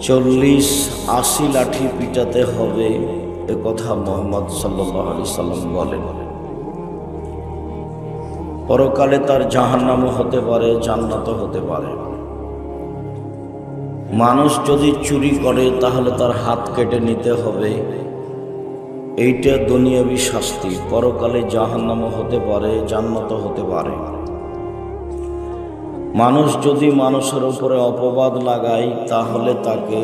40-80 লাঠি পিটাতে হবে, এ কথা মুহাম্মদ সাল্লাল্লাহু আলাইহি সাল্লাম বলেন। পরকালে তার জাহান্নামও হতে পারে, জান্নাতও হতে পারে। মানুষ যদি চুরি করে তাহলে তার হাত কেটে নিতে হবে, এইটা দুনিয়াবি শাস্তি। পরকালে জাহান্নামও হতে পারে, জান্নাতও হতে পারে। মানুষ যদি মানুষের উপরে অপবাদ লাগায় তাহলে তাকে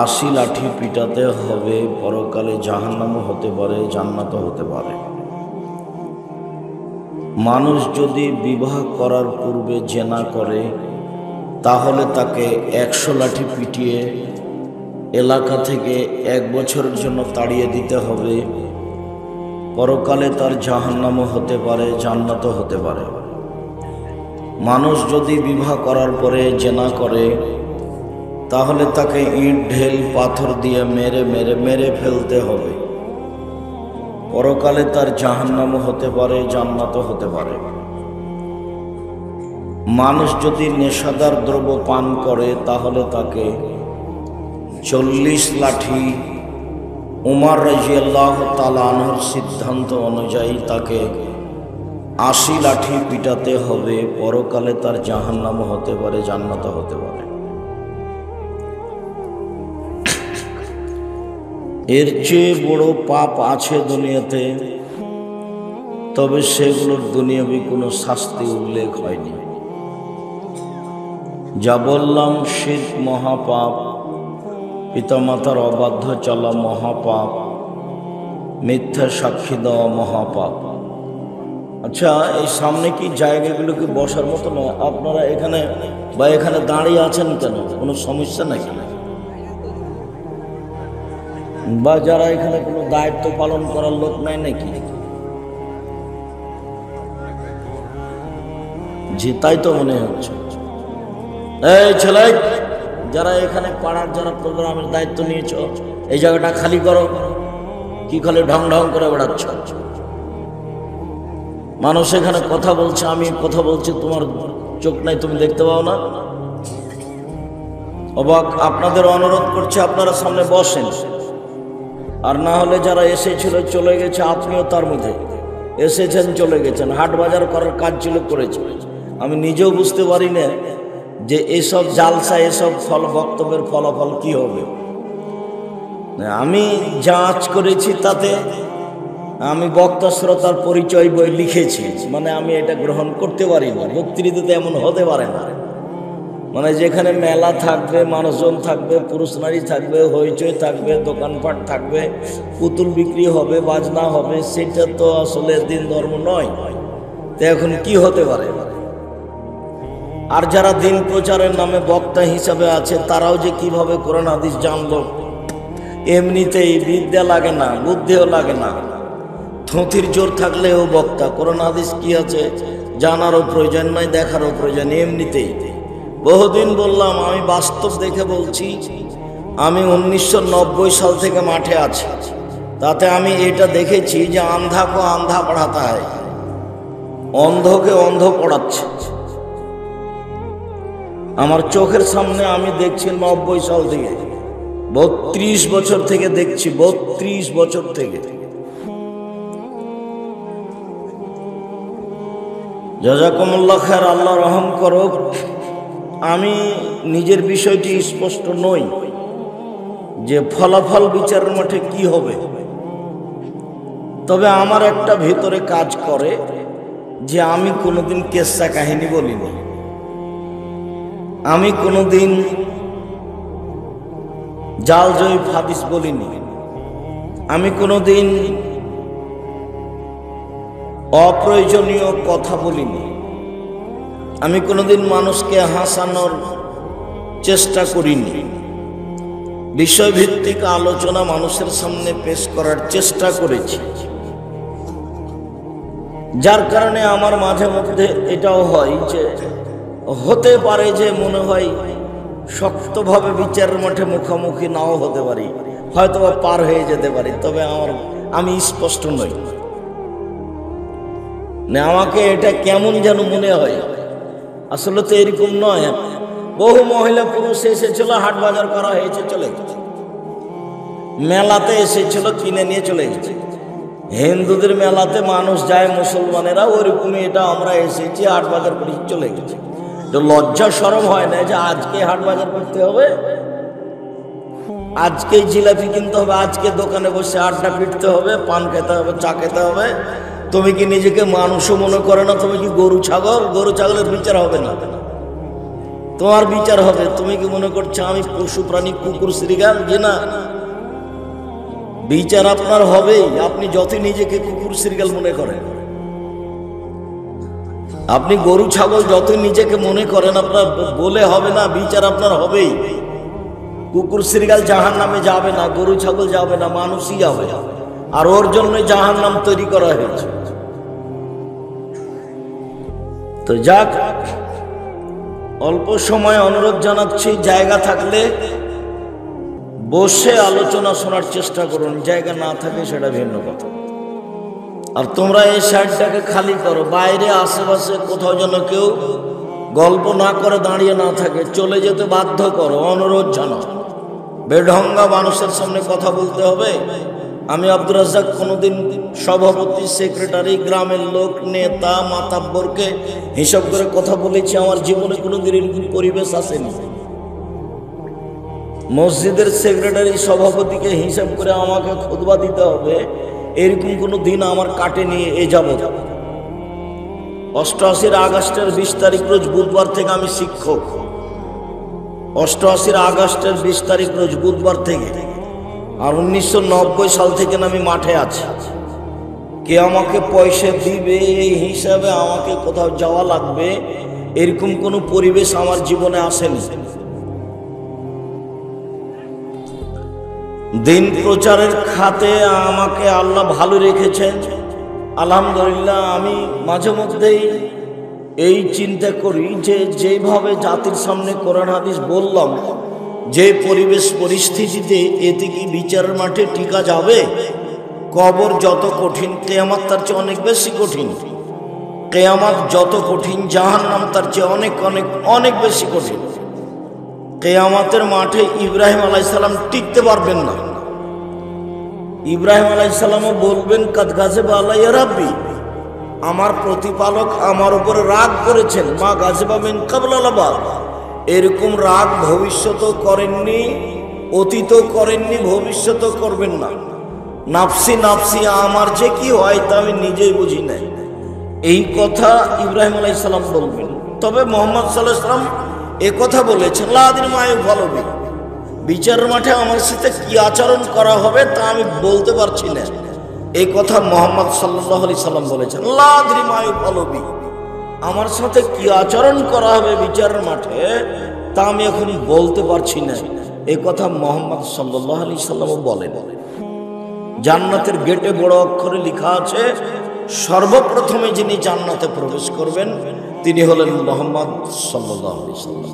80 লাঠি পিটাতে হবে, পরকালে জাহান্নামও হতে পারে, জান্নাতও হতে পারে। মানুষ যদি বিবাহ করার পূর্বে জেনা করে তাহলে তাকে 100 লাঠি পিটিয়ে এলাকা থেকে 1 বছরের জন্য তাড়িয়ে দিতে হবে, পরকালে তার জাহান্নামও হতে পারে, জান্নাতও হতে পারে। মানুষ যদি বিবাহ করার পরে জেনা করে তাহলে তাকে ইট ঢেল পাথর দিয়ে মেরে ফেলতে হবে, পরকালে তার জাহান্নামও হতে পারে, জান্নাতও হতে পারে। মানুষ যদি নেশাদার দ্রব্য পান করে তাহলে তাকে 40 লাঠি, উমর রাদিয়াল্লাহু তাআলা আনহুর সিদ্ধান্ত অনুযায়ী তাকে 80 লাঠি পিটাতে হবে, পরকালে তার জাহান্নামও হতে পারে, জান্নাতও হতে পারে। এর চেয়ে বড় পাপ আছে দুনিয়াতে, তবে সেগুলোর দুনিয়াবি কোনো শাস্তি উল্লেখ হয়নি। যা বললাম শিরক মহাপাপ, পিতামাতার অবাধ্য চলা মহাপাপ, মিথ্যা সাক্ষী দেওয়া মহাপাপ। আচ্ছা, এই সামনে কি জায়গাগুলো কি বসার মতো না? আপনারা এখানে বা এখানে দাঁড়িয়ে আছেন কেন? কোনো সমস্যা নাকি? বা যারা এখানে কোনো দায়িত্ব পালন করার লোক নাই নাকি? জি, তাই তো মনে হচ্ছে। এই ছেলে, যারা এখানে পাড়ার যারা প্রোগ্রামের দায়িত্ব নিয়েছ, এই জায়গাটা খালি করো। কি খালি ঢং ঢং করে বেড়াচ্ছ? মানুষ এখানে কথা বলছে, আমি কথা বলছি, তোমার চোখ নাই, তুমি দেখতে পাও না? অবাক। আপনাদের অনুরোধ করছে আপনারা সামনে বসেন, আর না হলে যারা এসেছিল চলে গেছে, আপনিও তার মধ্যে এসেছেন চলে গেছেন, হাট বাজার করার কাজ ছিল, করেছে। আমি নিজেও বুঝতে পারি না যে এসব জালসা, এসব বক্তব্যের ফলাফল কি হবে। আমি যাচ করেছি, তাতে আমি বক্তা শ্রোতার পরিচয় বই লিখেছি, মানে আমি এটা গ্রহণ করতে পারি না। বক্তৃতাতে এমন হতে পারে না, মানে যেখানে মেলা থাকবে, মানুষজন থাকবে, পুরুষ নারী থাকবে, হইচই থাকবে, দোকানপাট থাকবে, পুতুল বিক্রি হবে, বাজনা হবে, সেটা তো আসলে দিন ধর্ম নয়। তো এখন কি হতে পারে? আর যারা দিন প্রচারের নামে বক্তা হিসাবে আছে, তারাও যে কিভাবে কোরআন হাদিস জানলো, এমনিতেই বিদ্যা লাগে না, বুদ্ধিও লাগে না, থুঁতির জোর থাকলেও বক্তা। কোরআন হাদিস কি আছে জানারও প্রয়োজন নাই, দেখারও প্রয়োজন, এমনিতেই। বহুদিন বললাম, আমি বাস্তব দেখে বলছি। আমি 1990 সাল থেকে মাঠে আছি, তাতে আমি এটা দেখেছি যে আন্ধা কো আন্ধা পড়াতে হয়, অন্ধকে অন্ধ পড়াচ্ছে। আমার চোখের সামনে আমি দেখছি 90 সাল থেকে, 32 বছর থেকে দেখছি, 32 বছর থেকে। জাযাকুমুল্লাহ খায়র, আল্লাহ রহম করুক। আমি নিজের বিষয়টি স্পষ্ট নই যে ফলাফল বিচারের মাঠে কি হবে, তবে আমার একটা ভিতরে কাজ করে যে আমি কোনোদিন কেসা কাহিনী বলিনি, আমি কোনোদিন জাল জয়ীফ হাদিস বলিনি, আমি কোনোদিন অপ্রয়োজনীয় কথা বলিনি, আমি কোনোদিন মানুষকে হাসানোর চেষ্টা করিনি। বিষয়ভিত্তিক আলোচনা মানুষের সামনে পেশ করার চেষ্টা করেছি, যার কারণে আমার মাঝে মধ্যে এটাও হয় যে হতে পারে যে মনে হয় শক্তভাবে বিচারের মাঠে মুখোমুখি নাও হতে পারি, হয়তো পার হয়ে যেতে পারি, তবে আমি স্পষ্ট নই। আমাকে এটা কেমন যেন মনে হয়, আসলে তো এরকম নয়। বহু মহিলা পুরুষ এসেছিল, হাট বাজার করা হয়েছে, চলে গেছে। মেলাতে এসেছিল, কিনে নিয়ে চলে গেছে। হিন্দুদের মেলাতে মানুষ যায়, মুসলমানেরা ওইরকমই এটা আমরা এসেছি, হাট বাজার করে চলে গেছে। তো লজ্জা শরম হয় না যে আজকে হাট বাজার করতে হবে, আজকেই জিলাপি কিনতে হবে, আজকে দোকানে বসে আড্ডা পিটতে হবে, পান খেতে হবে, চা খেতে হবে? তুমি কি নিজেকে মানুষও মনে করে না? তুমি কি গরু ছাগল? গরু ছাগলের বিচার হবে না, তোমার বিচার হবে। তুমি কি মনে করছো আমি পশু প্রাণী, কুকুর শ্রীগাল? যে না, বিচার আপনার হবেই। আপনি যতই নিজেকে কুকুর শ্রীগাল মনে করেন, আপনি গরু ছাগল যতই নিজেকে মনে করেন, আপনার বলে হবে না, বিচার আপনার হবেই। কুকুর শ্রীগাল জাহান্নামে যাবে না, গরু ছাগল যাবে না, মানুষই যাবে। আর ওর জন্য জাহান্নাম তৈরি করা হয়েছে। তো যাক, অল্প সময় অনুরোধ জানাচ্ছি, জায়গা থাকলে বসে আলোচনা শোনার চেষ্টা করুন, জায়গা না থাকে সেটা ভিন্ন কথা। আর তোমরা এই সাইডটাকে খালি করো, বাইরে আশেপাশে কোথাও যেন কেউ গল্প না করে দাঁড়িয়ে না থাকে, চলে যেতে বাধ্য করো, অনুরোধ জানাও। বেঢঙ্গা মানুষের সামনে কথা বলতে হবে? আমি আব্দুর রাজ্জাক কোনোদিন সভাপতি, সেক্রেটারি, গ্রামের লোক, নেতা, মাতাব্বরকে হিসাব করে কথা বলেছি? আমার জীবনে কোনোদিন এরকম পরিবেশ আসেনি। মসজিদের সেক্রেটারি, সভাপতিকে হিসাব করে আমাকে খুতবা দিতে হবে, এরকম কোনো দিন আমার কাটেনি এ যাবৎ। 88 আগস্টের 20 তারিখ রোজ বুধবার থেকে আমি শিক্ষক। 88 আগস্টের 20 তারিখ রোজ বুধবার থেকে, আর 1990 সাল থেকে আমি মাঠে আছি। কে আমাকে পয়সা দিবে এই হিসাবে আমাকে কোথাও যাওয়া লাগবে, এরকম কোনো পরিবেশ আমার জীবনে আসেনি। দিন প্রচারের খাতে আমাকে আল্লাহ ভালো রেখেছেন, আলহামদুলিল্লাহ। আমি মাঝে মধ্যেই এই চিন্তা করি যে যেভাবে জাতির সামনে কোরআন হাদিস বললাম, যে পরিবেশ পরিস্থিতিতে, এতে কি বিচারের মাঠে টিকা যাবে? কবর যত কঠিন, কিয়ামত তার চেয়ে অনেক বেশি কঠিন। কিয়ামত যত কঠিন, জাহান্নাম তার চেয়ে অনেক অনেক অনেক বেশি কঠিন। কিয়ামতের মাঠে ইব্রাহিম আলাইহিস সালাম টিকতে পারবেন না। ইব্রাহিম আলাইহিস সালামও বলবেন, কাদ গাযিবা আলাইয়া রাব্বি, আমার প্রতিপালক আমার উপর রাগ করেছেন। মা গাযিবা মিন ক্বাবলা লাবাদ, এরকম রাগ ভবিষ্যতও করেননি, অতীতও করেননি, ভবিষ্যতও করবেন না। নাফসি নাফসি, আমার যে কি হয় তা আমি নিজেই বুঝি না, এই কথা ইব্রাহিম আলাইহিস সালাম বলবেন। তবে মুহাম্মদ সাল্লাল্লাহু আলাইহি ওয়াসাল্লাম এ কথা বলেছেন, লা আদরি মা ইউফালু, বিচারের মাঠে আমার সাথে কি আচরণ করা হবে তা আমি বলতে পারছি না, এই কথা মুহাম্মদ সাল্লাল্লাহু আলাইহি সাল্লাম বলেছেন। লা আদরি মা ইউফালু, আমার সাথে কি আচরণ করা হবে বিচারের মাঠে তা আমি এখন বলতে পারছি না, এই কথা মুহাম্মদ সাল্লাল্লাহু আলাইহি সাল্লাম বলেন। জান্নাতের গেটে বড় অক্ষরে লেখা আছে, সর্বপ্রথমে যিনি জান্নাতে প্রবেশ করবেন তিনি হলেন মুহাম্মদ সাল্লাল্লাহু আলাইহি সাল্লাম।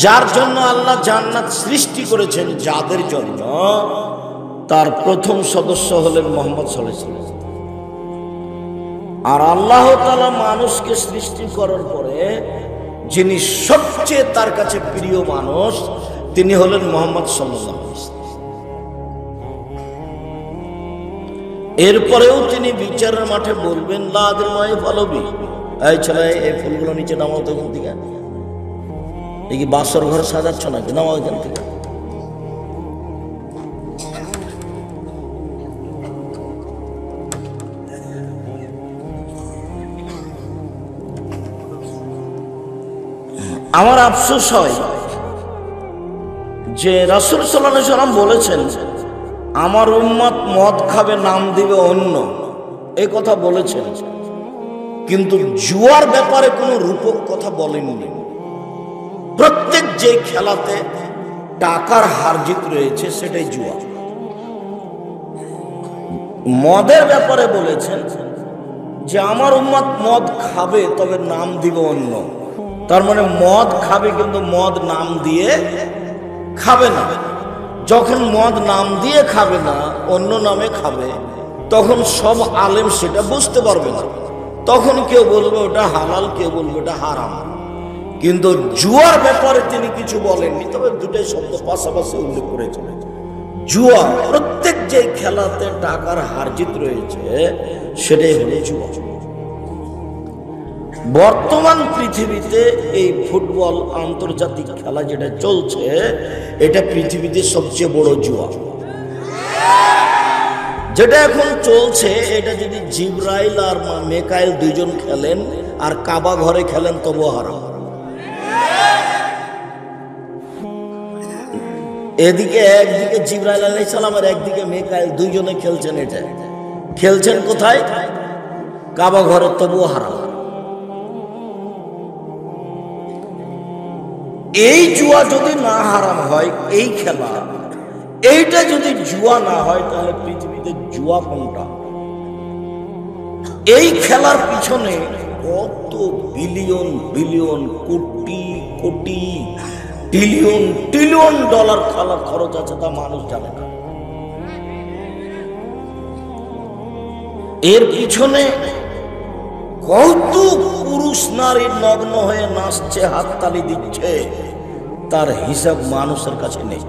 যার জন্য আল্লাহ জান্নাত সৃষ্টি করেছেন, যাদের জন্য, তার প্রথম সদস্য হলেন মুহাম্মদ সাল্লাল্লাহু আলাইহি সাল্লাম। আর আল্লাহ তাআলা মানুষকে সৃষ্টি করার পরে যিনি সবচেয়ে তার কাছে প্রিয় মানুষ, তিনি হলেন মুহাম্মদ সাল্লাল্লাহু আলাইহি সাল্লাম। এরপরেও তিনি বিচারের মাঠে বলবেন, লা আদরি মা ইউফালু বি, এই ছেলে এই ফুলগুলো নিচে নামাও তো এখান থেকে, এই কি বাসর ঘর সাজাচ্ছ নাকি, নামাও এখান থেকে। আমার আফসোস হয় যে রাসূল সাল্লাল্লাহু আলাইহি ওয়াসাল্লাম বলেছেন, আমার উম্মত মদ খাবে, নাম দিবে অন্য, এই কথা বলেছেন, কিন্তু জুয়ার ব্যাপারে কোনো রূপক কথা বলেননি। প্রত্যেক যে খেলাতে টাকার হার জিত রয়েছে সেটাই জুয়া। মদের ব্যাপারে বলেছেন যে আমার উম্মত মদ খাবে, তবে নাম দিবে অন্য। তার মানে মদ খাবে কিন্তু মদ নাম দিয়ে খাবে না। যখন মদ নাম দিয়ে খাবে না, অন্য নামে খাবে, তখন সব আলেম সেটা বুঝতে পারবে না। তখন কেউ বলবে ওটা হালাল, কেউ বলবে ওটা হারাম। কিন্তু জুয়ার ব্যাপারে তিনি কিছু বলেননি, তবে দুটোই শব্দ পাশাপাশি উল্লেখ করেছেন। জুয়া, প্রত্যেক যে খেলাতে টাকার হারজিত রয়েছে সেটাই হলো জুয়া। বর্তমান পৃথিবীতে এই ফুটবল আন্তর্জাতিক খেলা যেটা চলছে, এটা পৃথিবীতে সবচেয়ে বড় জুয়া। যেটা এখন চলছে, এটা যদি জিবরাইল আর মেকাইল দুইজন খেলেন আর কাবা ঘরে খেলেন তবু হারাম। এদিকে একদিকে জিবরাইল আলাইহিস সালাম আর একদিকে মেকাইল, দুইজনে খেলছেন। এটা খেলছেন কোথায়? কাবা ঘরে, তবু হারাম। এই জুয়া যদি না হারাম হয়, এই খেলা, এইটা যদি জুয়া না হয়, তাহলে পৃথিবীতে জুয়া কোনটা? এই খেলার পিছনে কত billion billion, crore crore, trillion trillion dollar খেলার খরচ আছে, তা মানুষ জানে না। এর পিছনে কত পুরুষ নারী নগ্ন হয়ে নাচছে, হাততালি দিচ্ছে, তার হিসাব মানুষের কাছে নেই।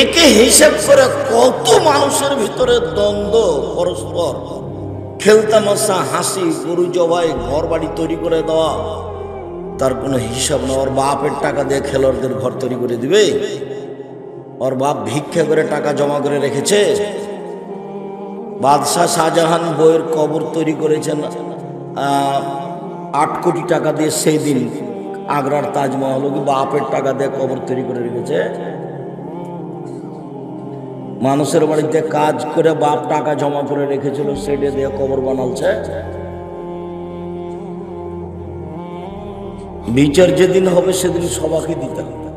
একে হিসাব করে কত মানুষের ভিতরে দ্বন্দ্ব, পরস্পর খেলতামাশা, হাসি, গরু জবাই, ঘর বাড়ি তৈরি করে দেওয়া, তার কোনো হিসাব না। ওর বাপের টাকা দিয়ে খেলোয়াড়দের ঘর তৈরি করে দিবে? ওর বাপ ভিক্ষা করে টাকা জমা করে রেখেছে? বাদশাহ শাহজাহান বইয়ের কবর তৈরি করেছেন 8 কোটি টাকা দিয়ে, সেই দিন আগ্রার তাজমহল কি বাপের টাকা দিয়ে কবর তৈরি করে রেখেছে? মানুষের বাড়িতে কাজ করে বাপ টাকা জমা করে রেখেছিল, সেটা দিয়ে কবর বানালছে। বিচার যেদিন হবে সেদিন সবাইকে দিতে হবে।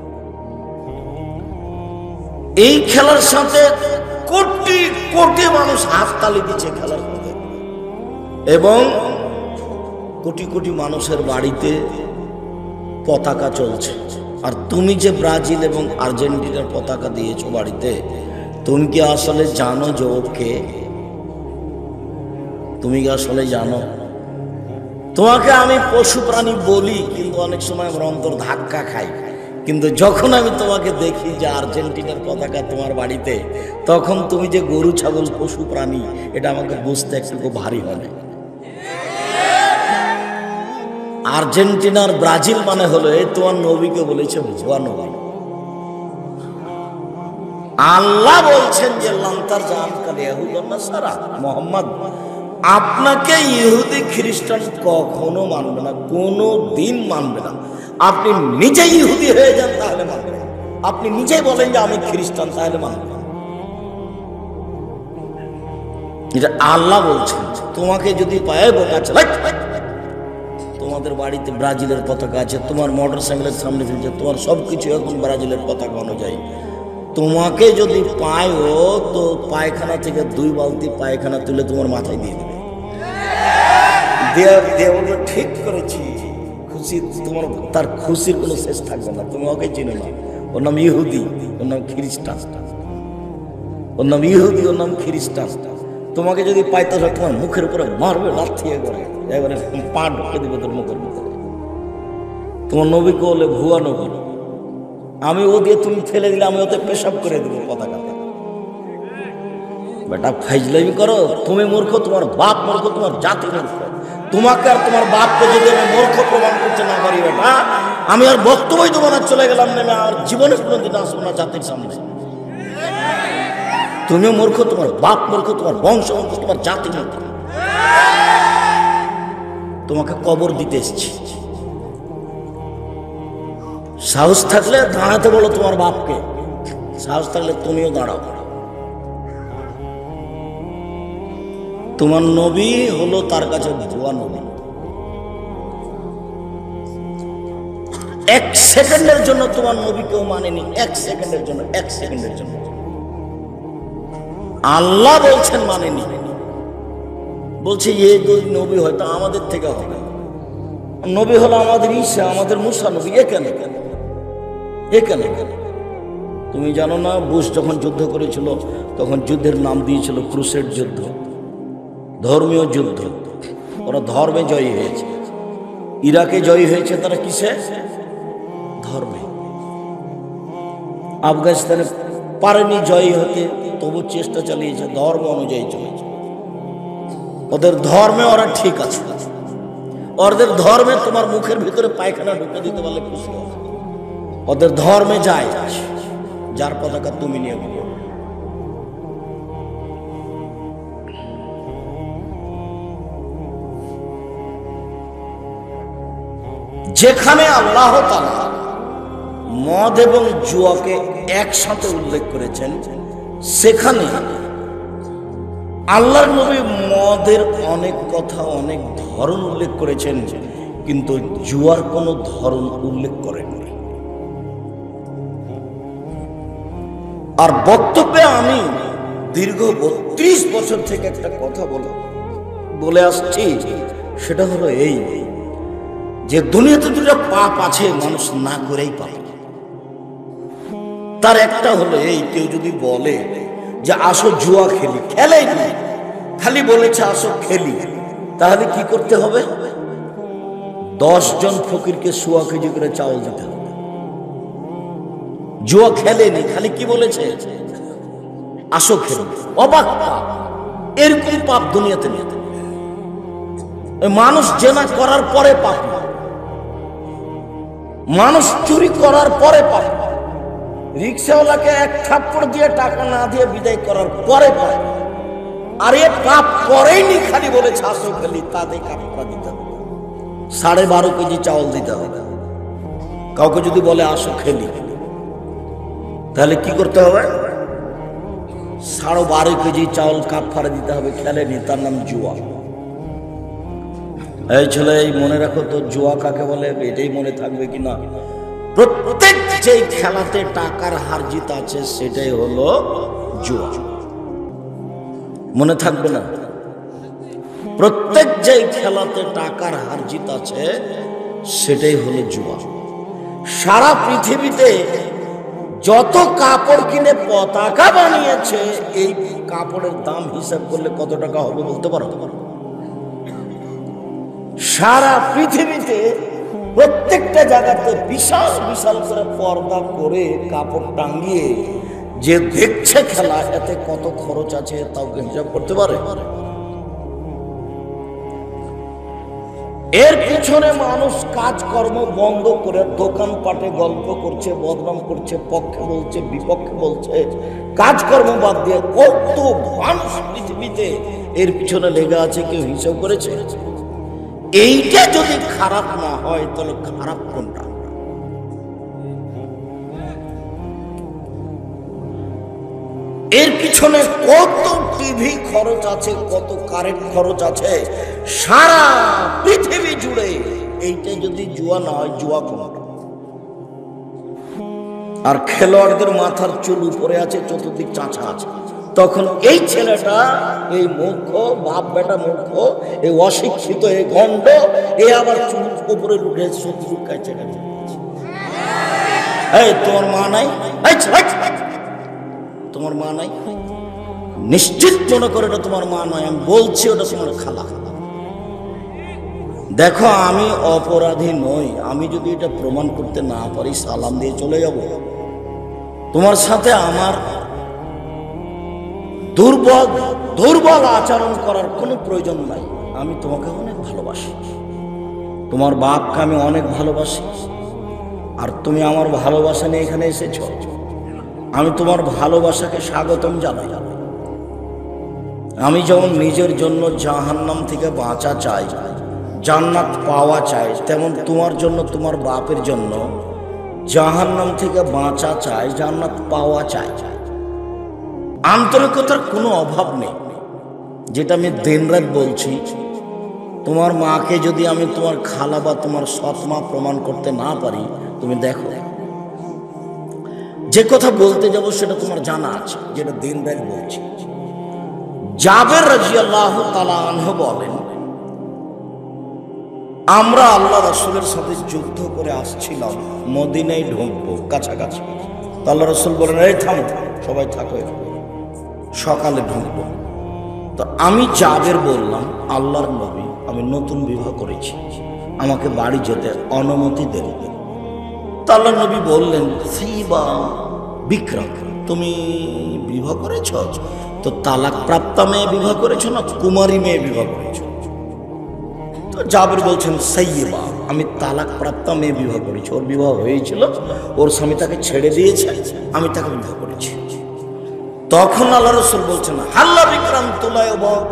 এই খেলার সাথে কোটি কোটি মানুষ হাততালি দিচ্ছে খেলার মধ্যে, এবং কোটি কোটি মানুষের বাড়িতে পতাকা চলছে। আর তুমি যে ব্রাজিল এবং আর্জেন্টিনার পতাকা দিয়েছো বাড়িতে, তুমি কি আসলে জানো যে ওকে? তুমি কি আসলে জানো? তোমাকে আমি পশু প্রাণী বলি, কিন্তু অনেক সময় আমার অন্তর ধাক্কা খাই। কিন্তু যখন আমি তোমাকে দেখি যে আর্জেন্টিনার পতাকা তোমার বাড়িতে, তখন তুমি যে গরু ছাগল পশু প্রাণী, এটা আমাকে বুঝতে একটু ভারী হয়। আর্জেন্টিনার ব্রাজিল মানে হলো, এই তোমার নবীকে বলেছে ভুয়া নবী। আল্লাহ বলছেন যে লান্তার জানকাল ইয়াহুদান নাসারা, মুহাম্মদ আপনাকে ইহুদি খ্রিস্টান কখনো মানবে না, কোনো দিন মানবে না। আপনি নিজেই ইহুদি হয়ে যান তাহলে মানবে না। আপনি নিজেই বলেন যে আমি খ্রিস্টান, তাহলে মানবে না। এটা আল্লাহ বলছেন। তোমাকে যদি পায়ে বোকা চালায়, তোমাদের বাড়িতে ব্রাজিলের পতাকা আছে, তোমার মোটর সাইকেলের সামনে ফেলছে, তোমার সবকিছু এখন ব্রাজিলের পতাকা অনুযায়ী। তোমাকে যদি পায়ও, তো পায়খানা থেকে 2 বালতি পায়খানা তুলে তোমার মাথায় দিয়ে দেবে। বলবে ঠিক করেছি, খুশি। তোমার তার খুশির কোনো শেষ থাকবে না। তুমি ওকে চিনো না। ওর নাম ইহুদি, ওর নাম খ্রিস্টান। ওর নাম ইহুদি, ওর নাম খ্রিস্টান। তোমাকে যদি পাইতে হয়, তোমার মুখের উপরে মারবে লাথি, এবারে পা ঢুকে দিবে তোর মুখের ভিতরে। তোমার নবীকে বলে ভুয়া নবী। আমি ও দিয়ে তুমি ফেলে দিলে আমি ওতে পেশাব করে দেবো পতাকাতে। বেটা ফাইজলামি করো। তুমি মূর্খ, তোমার বাপ মূর্খ, তোমার জাতি মূর্খ। তোমাকে আর তোমার বাপকে যদি আমি মূর্খ প্রমাণ করতে না পারি, বেটা আমি আর বক্তব্যই দেবো না, চলে গেলাম নেমে। আর জীবনে কোনোদিন আসবো না জাতির সামনে। তুমিও মূর্খ, তোমার বাপ মূর্খ, তোমার বংশ মূর্খ, তোমার জাতি মূর্খ। তোমাকে কবর দিতে এসেছি। সাহস থাকলে দাঁড়াতে বলো তোমার বাপকে, সাহস থাকলে তুমিও দাঁড়াও। তোমার নবী হলো তার কাছে ভুয়া নবী। 1 সেকেন্ডের জন্য তোমার নবী কেউ মানেনি, 1 সেকেন্ডের জন্য, 1 সেকেন্ডের জন্য। আল্লাহ বলছেন মানেনি। বলছে এ যদি নবী হয় তা আমাদের থেকে হবে। নবী হলো আমাদের ঈসা, আমাদের মুসা নবী। এ কেন? তুমি জানো না, বুশ যখন যুদ্ধ করেছিল তখন যুদ্ধের নাম দিয়েছিল ক্রুসেড যুদ্ধ। ধর্মীয় যুদ্ধ, ওরা ধর্মে জয়ী হয়েছে। ইরাকে জয়ী হয়েছে তারা কিসে? ধর্মে। আফগানিস্তানে পারেনি জয়ী হতে, তবু চেষ্টা চালিয়েছে, ধর্ম অনুযায়ী চলেছে। ওদের ধর্মে ওরা ঠিক আছে। ওদের ধর্মে তোমার মুখের ভিতরে পায়খানা ঢুকে দিতে পারলে খুশি হবে। ওদের ধর্মে যায় যার পতাকা তুমি নিয়ে ঘুরো। যেখানে আল্লাহ তাআলা মদ এবং জুয়াকে একসাথে উল্লেখ করেছেন, সেখানে আল্লাহর নবী মদের অনেক কথা, অনেক ধরন উল্লেখ করেছেন, কিন্তু জুয়ার কোনো ধরন উল্লেখ করেননি। আর বক্তব্যে আমি দীর্ঘ 32 বছর থেকে একটা কথা বলে আসছি, সেটা হলো এই যে দুনিয়াতে দুটো পাপ আছে, মানুষ না করেই পাপ। তার একটা হলো এই, কেউ যদি বলে যে আসো জুয়া খেলি, খেলেই না, খালি বলেছে আসো খেলি, তাহলে কি করতে হবে? 10 জন ফকিরকে 1.25 কেজি করে চাউল দিতে হবে। জুয়া খেলেনি, খালি কি বলেছে? আসো খেলি। অবাক পাপ, এরকম পাপ দুনিয়াতে নেই। মানুষ জেনা করার পরে পাপ না, মানুষ চুরি করার পরে পাপ, রিক্সাওয়ালাকে 1 থাপ্পড় দিয়ে টাকা না দিয়ে বিদায় করার পরে পাপ। আর এ পাপ করেইনি, খালি বলেছে আসো খেলি, তাদের কাপড় দিতে হবে, 12.5 কেজি চাউল দিতে হবে। কাউকে যদি বলে আসো খেলি, তাহলে কি করতে হবে? 12.5 কেজি চাউল কাফারা দিতে হবে। খেলেনি, তার নাম জুয়া। এই ছেলে, এই মনে রাখো তো, জুয়া কাকে বলে, এটাই মনে থাকবে কিনা। প্রত্যেক যেই খেলাতে টাকার হার জিত আছে, সেটাই হলো জুয়া। মনে থাকবে না? প্রত্যেক যেই খেলাতে টাকার হার জিত আছে, সেটাই হলো জুয়া। সারা পৃথিবীতে যত কাপড় কিনে পতাকা বানিয়েছে, এই কাপড়ের দাম হিসাব করলে কত টাকা হবে বলতে পারো? সারা পৃথিবীতে প্রত্যেকটা জায়গাতে বিশাল বিশাল করে পর্দা করে কাপড় টাঙিয়ে যে দেখছে খেলা, এতে কত খরচ আছে তাও হিসাব করতে পারে? এর পিছনে মানুষ কাজকর্ম বন্ধ করে দোকানপাটে গল্প করছে, বদনাম করছে, পক্ষে বলছে, বিপক্ষে বলছে, কাজকর্ম বাদ দিয়ে কত মানুষ পৃথিবীতে এর পিছনে লেগে আছে, কেউ হিসাব করেছে? এইটা যদি খারাপ না হয়, তাহলে খারাপ কোনটা? এর পিছনে কত টিভি খরচ আছে, কত কারেন্ট খরচ আছে সারা পৃথিবী জুড়ে। এইটা যদি জুয়া না হয়, জুয়া কোনটা? আর খেলোয়াড়দের মাথার চুল উপরে আছে, চতুর্দিক চাঁচা আছে, তখন এই ছেলেটা, এই মূর্খ বাপ বেটা মূর্খ, এই অশিক্ষিত, এই গন্ড, এ আবার চুল উপরে উঠে শত্রু কাছে কাছে। এই তোমার মা নাই? তোমার মা নাই? নিশ্চিত মনে করে এটা তোমার মা নয়, আমি বলছি ওটা তোমার খালা। দেখো, আমি অপরাধী নই। আমি যদি এটা প্রমাণ করতে না পারি, সালাম দিয়ে চলে যাব। তোমার সাথে আমার দুর্বল আচরণ করার কোনো প্রয়োজন নাই। আমি তোমাকে অনেক ভালোবাসি, তোমার বাপকে আমি অনেক ভালোবাসি, আর তুমি আমার ভালোবাসা নিয়ে এখানে এসেছো। আমি তোমার ভালোবাসাকে স্বাগতম জানাই। আমি যেমন নিজের জন্য জাহান্নাম থেকে বাঁচা চাই, জান্নাত পাওয়া চাই, তেমন তোমার জন্য, তোমার বাপের জন্য জাহান্নাম থেকে বাঁচা চাই, জান্নাত পাওয়া চাই। আন্তরিকতার কোনো অভাব নেই, যেটা আমি দিনরাত বলছি। তোমার মাকে যদি আমি তোমার খালা বা তোমার সৎ মা প্রমাণ করতে না পারি, তুমি দেখো, যে কথা বলতে যাব সেটা তোমার জানা আছে, যেটা দিনরাত বলছি। জাবের রাদিয়াল্লাহু তাআলা আনহু বলেন, আমরা আল্লাহ রাসূলের সাথে যুদ্ধ করে আসছিলাম, মদিনায় ঢুকবো কাছাকাছি। আল্লাহ রাসূল বলেন, এই থামো, সবাই থাকো, সকালে ঢুকবো। তো আমি জাবের বললাম, আল্লাহর নবী, আমি নতুন বিবাহ করেছি, আমাকে বাড়ি যেতে অনুমতি দেন। তো আল্লাহর নবী বললেন, সিবা বিক্রম, তুমি বিবাহ করেছ? তো তালাক প্রাপ্তা মেয়ে বিবাহ করেছ না কুমারী মেয়ে বিবাহ করেছ? তো জাবের বলছেন, সাইয়্যিবা, আমি তালাক প্রাপ্তা মেয়ে বিবাহ করেছি। ওর বিবাহ হয়েছিল, ওর স্বামী তাকে ছেড়ে দিয়েছে, আমি তাকে বিবাহ করেছি। তখন আল্লাহ রাসূল বলছেন, হাল্লা বিক্রম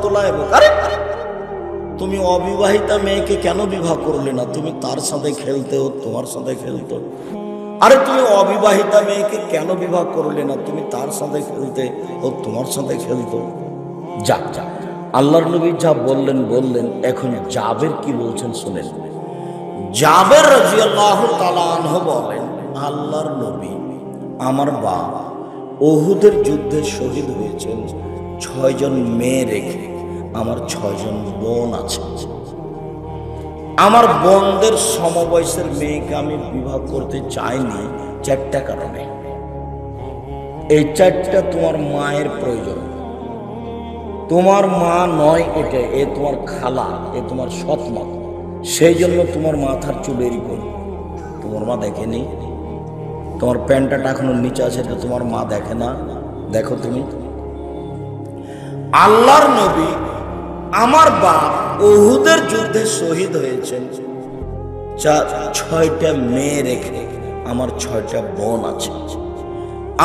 তোলায়ব, আরে তুমি অবিবাহিতা মেয়েকে কেন বিবাহ করলে না? তুমি তার সাথে খেলতে, ও তোমার সাথে খেলতো। আরে তুমি অবিবাহিতা মেয়েকে কেন বিবাহ করলে না? তুমি তার সাথে খেলতে, ও তোমার সাথে খেলতো। যা যা, আল্লাহর নবী যা বললেন। এখন জাবের কি বলছেন শুনেন। জাবের রাদিয়াল্লাহু তাআলা আনহু বলেন, আল্লাহর নবী, আমার বাপ উহুদের যুদ্ধে শহীদ হয়েছেন 6 জন মেয়ে রেখে, আমার 6 জন বোন আছে। আমার বোনদের সমবয়সের মেয়েকে আমি বিবাহ করতে চাইনি 4টা কারণে। এই 4টা তোমার মায়ের প্রয়োজন। তোমার মা নয় এটা, এ তোমার খালা, এ তোমার সৎ মা। সেই জন্য তোমার মাথার চুল এরই করো। তোমার মা দেখেনি, তোমার প্যান্টটা এখনো নিচে আছে, এটা তোমার মা দেখে না? দেখো তুমি। আল্লাহর নবী, আমার বাপ উহুদের যুদ্ধে শহীদ হয়েছেন, 6টা মেয়ে রেখে আমার 6টা বোন আছে।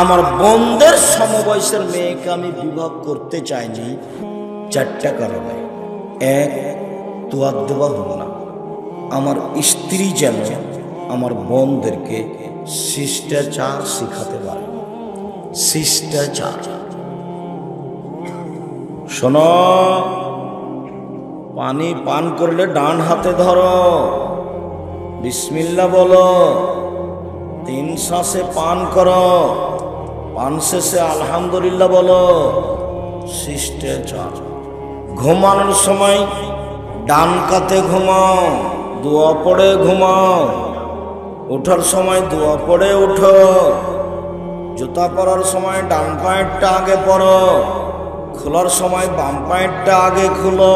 আমার বোনদের সমবয়সের মেয়েকে আমি বিবাহ করতে চাইনি 4টা কারণে। 1, তোয়ার দেওয়া হোক না, আমার স্ত্রী যেন আমার বোনদেরকে শিষ্টাচার শিখাতে পারে। শিষ্টাচার শোনো, পানি পান করলে ডান হাতে ধরো, বিসমিল্লাহ বলো, 3 শ্বাসে পান করো, পান শেষে আলহামদুলিল্লাহ বলো। শিষ্টাচার। ঘুমানোর সময় ডান কাতে ঘুমাও, দোয়া পড়ে ঘুমাও। ওঠার সময় দোয়া পড়ে উঠো। জুতা পরার সময় ডান পায়েরটা আগে পরো, খোলার সময় বাম পায়েরটা আগে খুলো।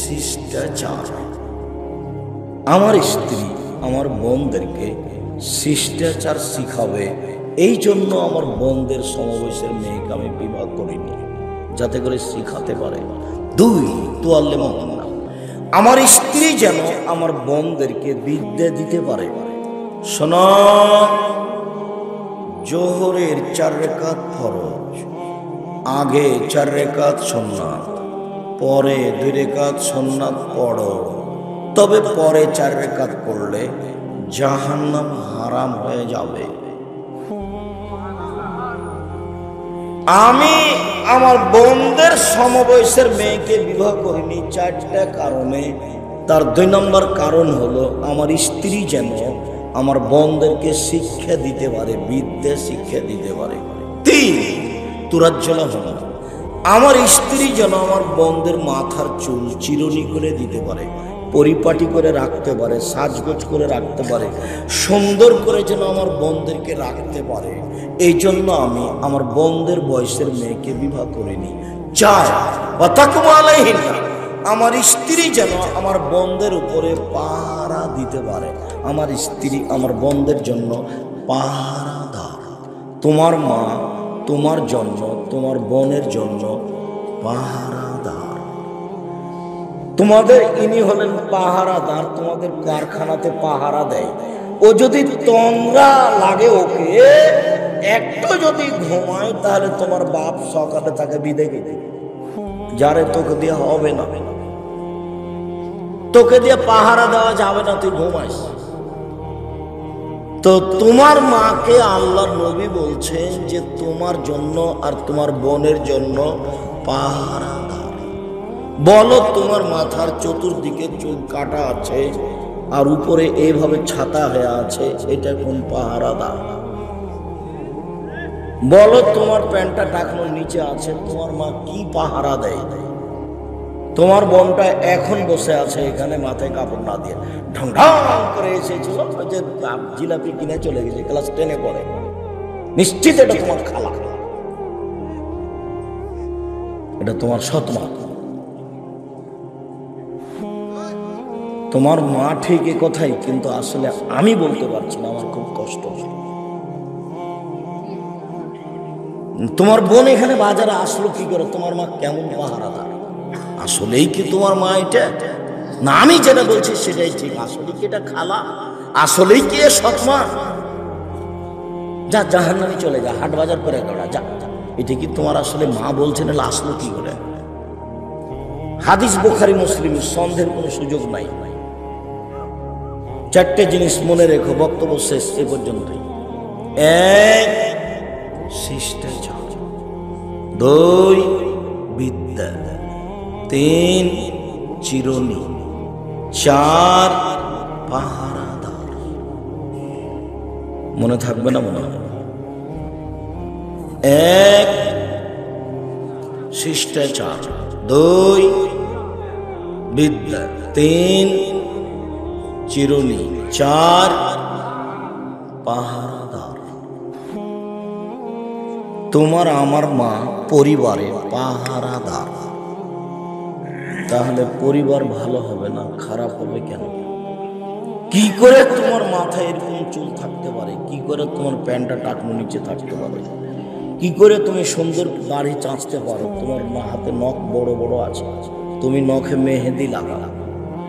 শিষ্টাচার। আমার স্ত্রী আমার বোনদেরকে শিষ্টাচার শিখাবে, এই জন্য আমার বোনদের সমবয়সের মেয়েকে আমি বিবাহ করিনি, যাতে করে শিখাতে পারে। 2, তোয়াল্লে মহন্না, আমার স্ত্রী যেন আমার বোনদেরকে বিদ্যা দিতে পারে। শোনো, জোহরের 4 রাকাত ফরজ, আগে 4 রাকাত সুন্নাত, পরে 2 রাকাত সুন্নাত পড়ো। তবে পরে 4 রাকাত পড়লে জাহান্নাম হারাম হয়ে যাবে। আমি আমার বোনদের সমবয়সের মেয়েকে বিবাহ করিনি 4টা কারণে। তার 2 নম্বর কারণ হলো, আমার স্ত্রী যেন আমার বোনদেরকে শিক্ষা দিতে পারে, বিদ্যা শিক্ষা দিতে পারে। 3, তুরাজ্জলা হলো, আমার স্ত্রী যেন আমার বোনদের মাথার চুল চিরুনি করে দিতে পারে, পরিপাটি করে রাখতে পারে, সাজগোজ করে রাখতে পারে, সুন্দর করে যেন আমার বোনদেরকে রাখতে পারে। এই জন্য আমি আমার বোনদের বয়সের মেয়েকে বিবাহ করিনি। 4, আমার স্ত্রী যেন আমার বোনদের উপরে পাহারা দিতে পারে। আমার স্ত্রী আমার বোনদের জন্য পাহারাদার। তোমার মা তোমার জন্য, তোমার বোনের জন্য পাহারাদার। তোমাদের ইনি হলেন পাহারাদার, তোমাদের কারখানাতে পাহারা দেয়। ও যদি তোমরা লাগে ওকে একটু যদি ঘুমায়, তাহলে তোমার বাপ সকালে তাকে বিদায় দিবে, যারে তোকে দিয়ে হবে না, তোকে দিয়ে পাহারা দেওয়া যাবে না, তুই ঘুমাইস। তো তোমার মাকে আল্লাহর নবী বলছেন যে তোমার জন্য আর তোমার বোনের জন্য পাহারাদার। বলো, তোমার মাথার চতুর্দিকে চুল কাটা আছে আর উপরে এইভাবে ছাতা হয়ে আছে, এটা কোন পাহারাদার? বলো, তোমার প্যান্টটা টাকানো নিচে আছে, তোমার মা কি পাহারা দেয়? তোমার বোনটা এখন বসে আছে এখানে মাথায় কাপড় না দিয়ে, ঢং ঢং করে এসেছিল, যে জিলাপি কিনে চলে গেছে, ক্লাস 10-এ পড়ে, নিশ্চিত এটা তোমার খালা। এটা তোমার সৎ মা। তোমার মা ঠিক এ কথাই, কিন্তু আসলে আমি বলতে পারছি না, আমার খুব কষ্ট হয়। তোমার বোন এখানে বাজারে আসলো কি করে? তোমার মা কেমন পাহারাদার? আসলেই কি তোমার মা এটা? না, আমি যেটা বলছি সেটাই ঠিক। আসলে কি এটা খালা? আসলেই কি এ সৎ মা? যা জাহান্নামে চলে যা, হাট বাজার করে করা যা। এটা কি তোমার আসলে মা বলছেন? আসলো কি করে? হাদিস বুখারী মুসলিম, সন্দেহের কোনো সুযোগ নাই। চারটে জিনিস মনে রেখো, বক্তব্য শেষ এ পর্যন্তই। এক, শিষ্টাচার। দুই, বিদ্যা। তিন, চিরুনি। চার, পাহারাদার। মনে থাকবে না মনে হয়? এক, শিষ্টাচার। দুই, বিদ্যা। তিন, চিরুনি। চার, পাহারাদার। তোমার আমার মা পরিবারে পাহারাদার। তাহলে পরিবার ভালো হবে না, খারাপ হবে কেন? কি করে তোমার মাথায় এরকম চুল থাকতে পারে? কি করে তোমার প্যান্টটা টাকনো নিচে থাকতে পারে? কি করে তুমি সুন্দর দাড়ি চাঁচতে পারো? তোমার মা হাতে নখ বড় বড় আছে, তুমি নখে মেহেদি লাগা,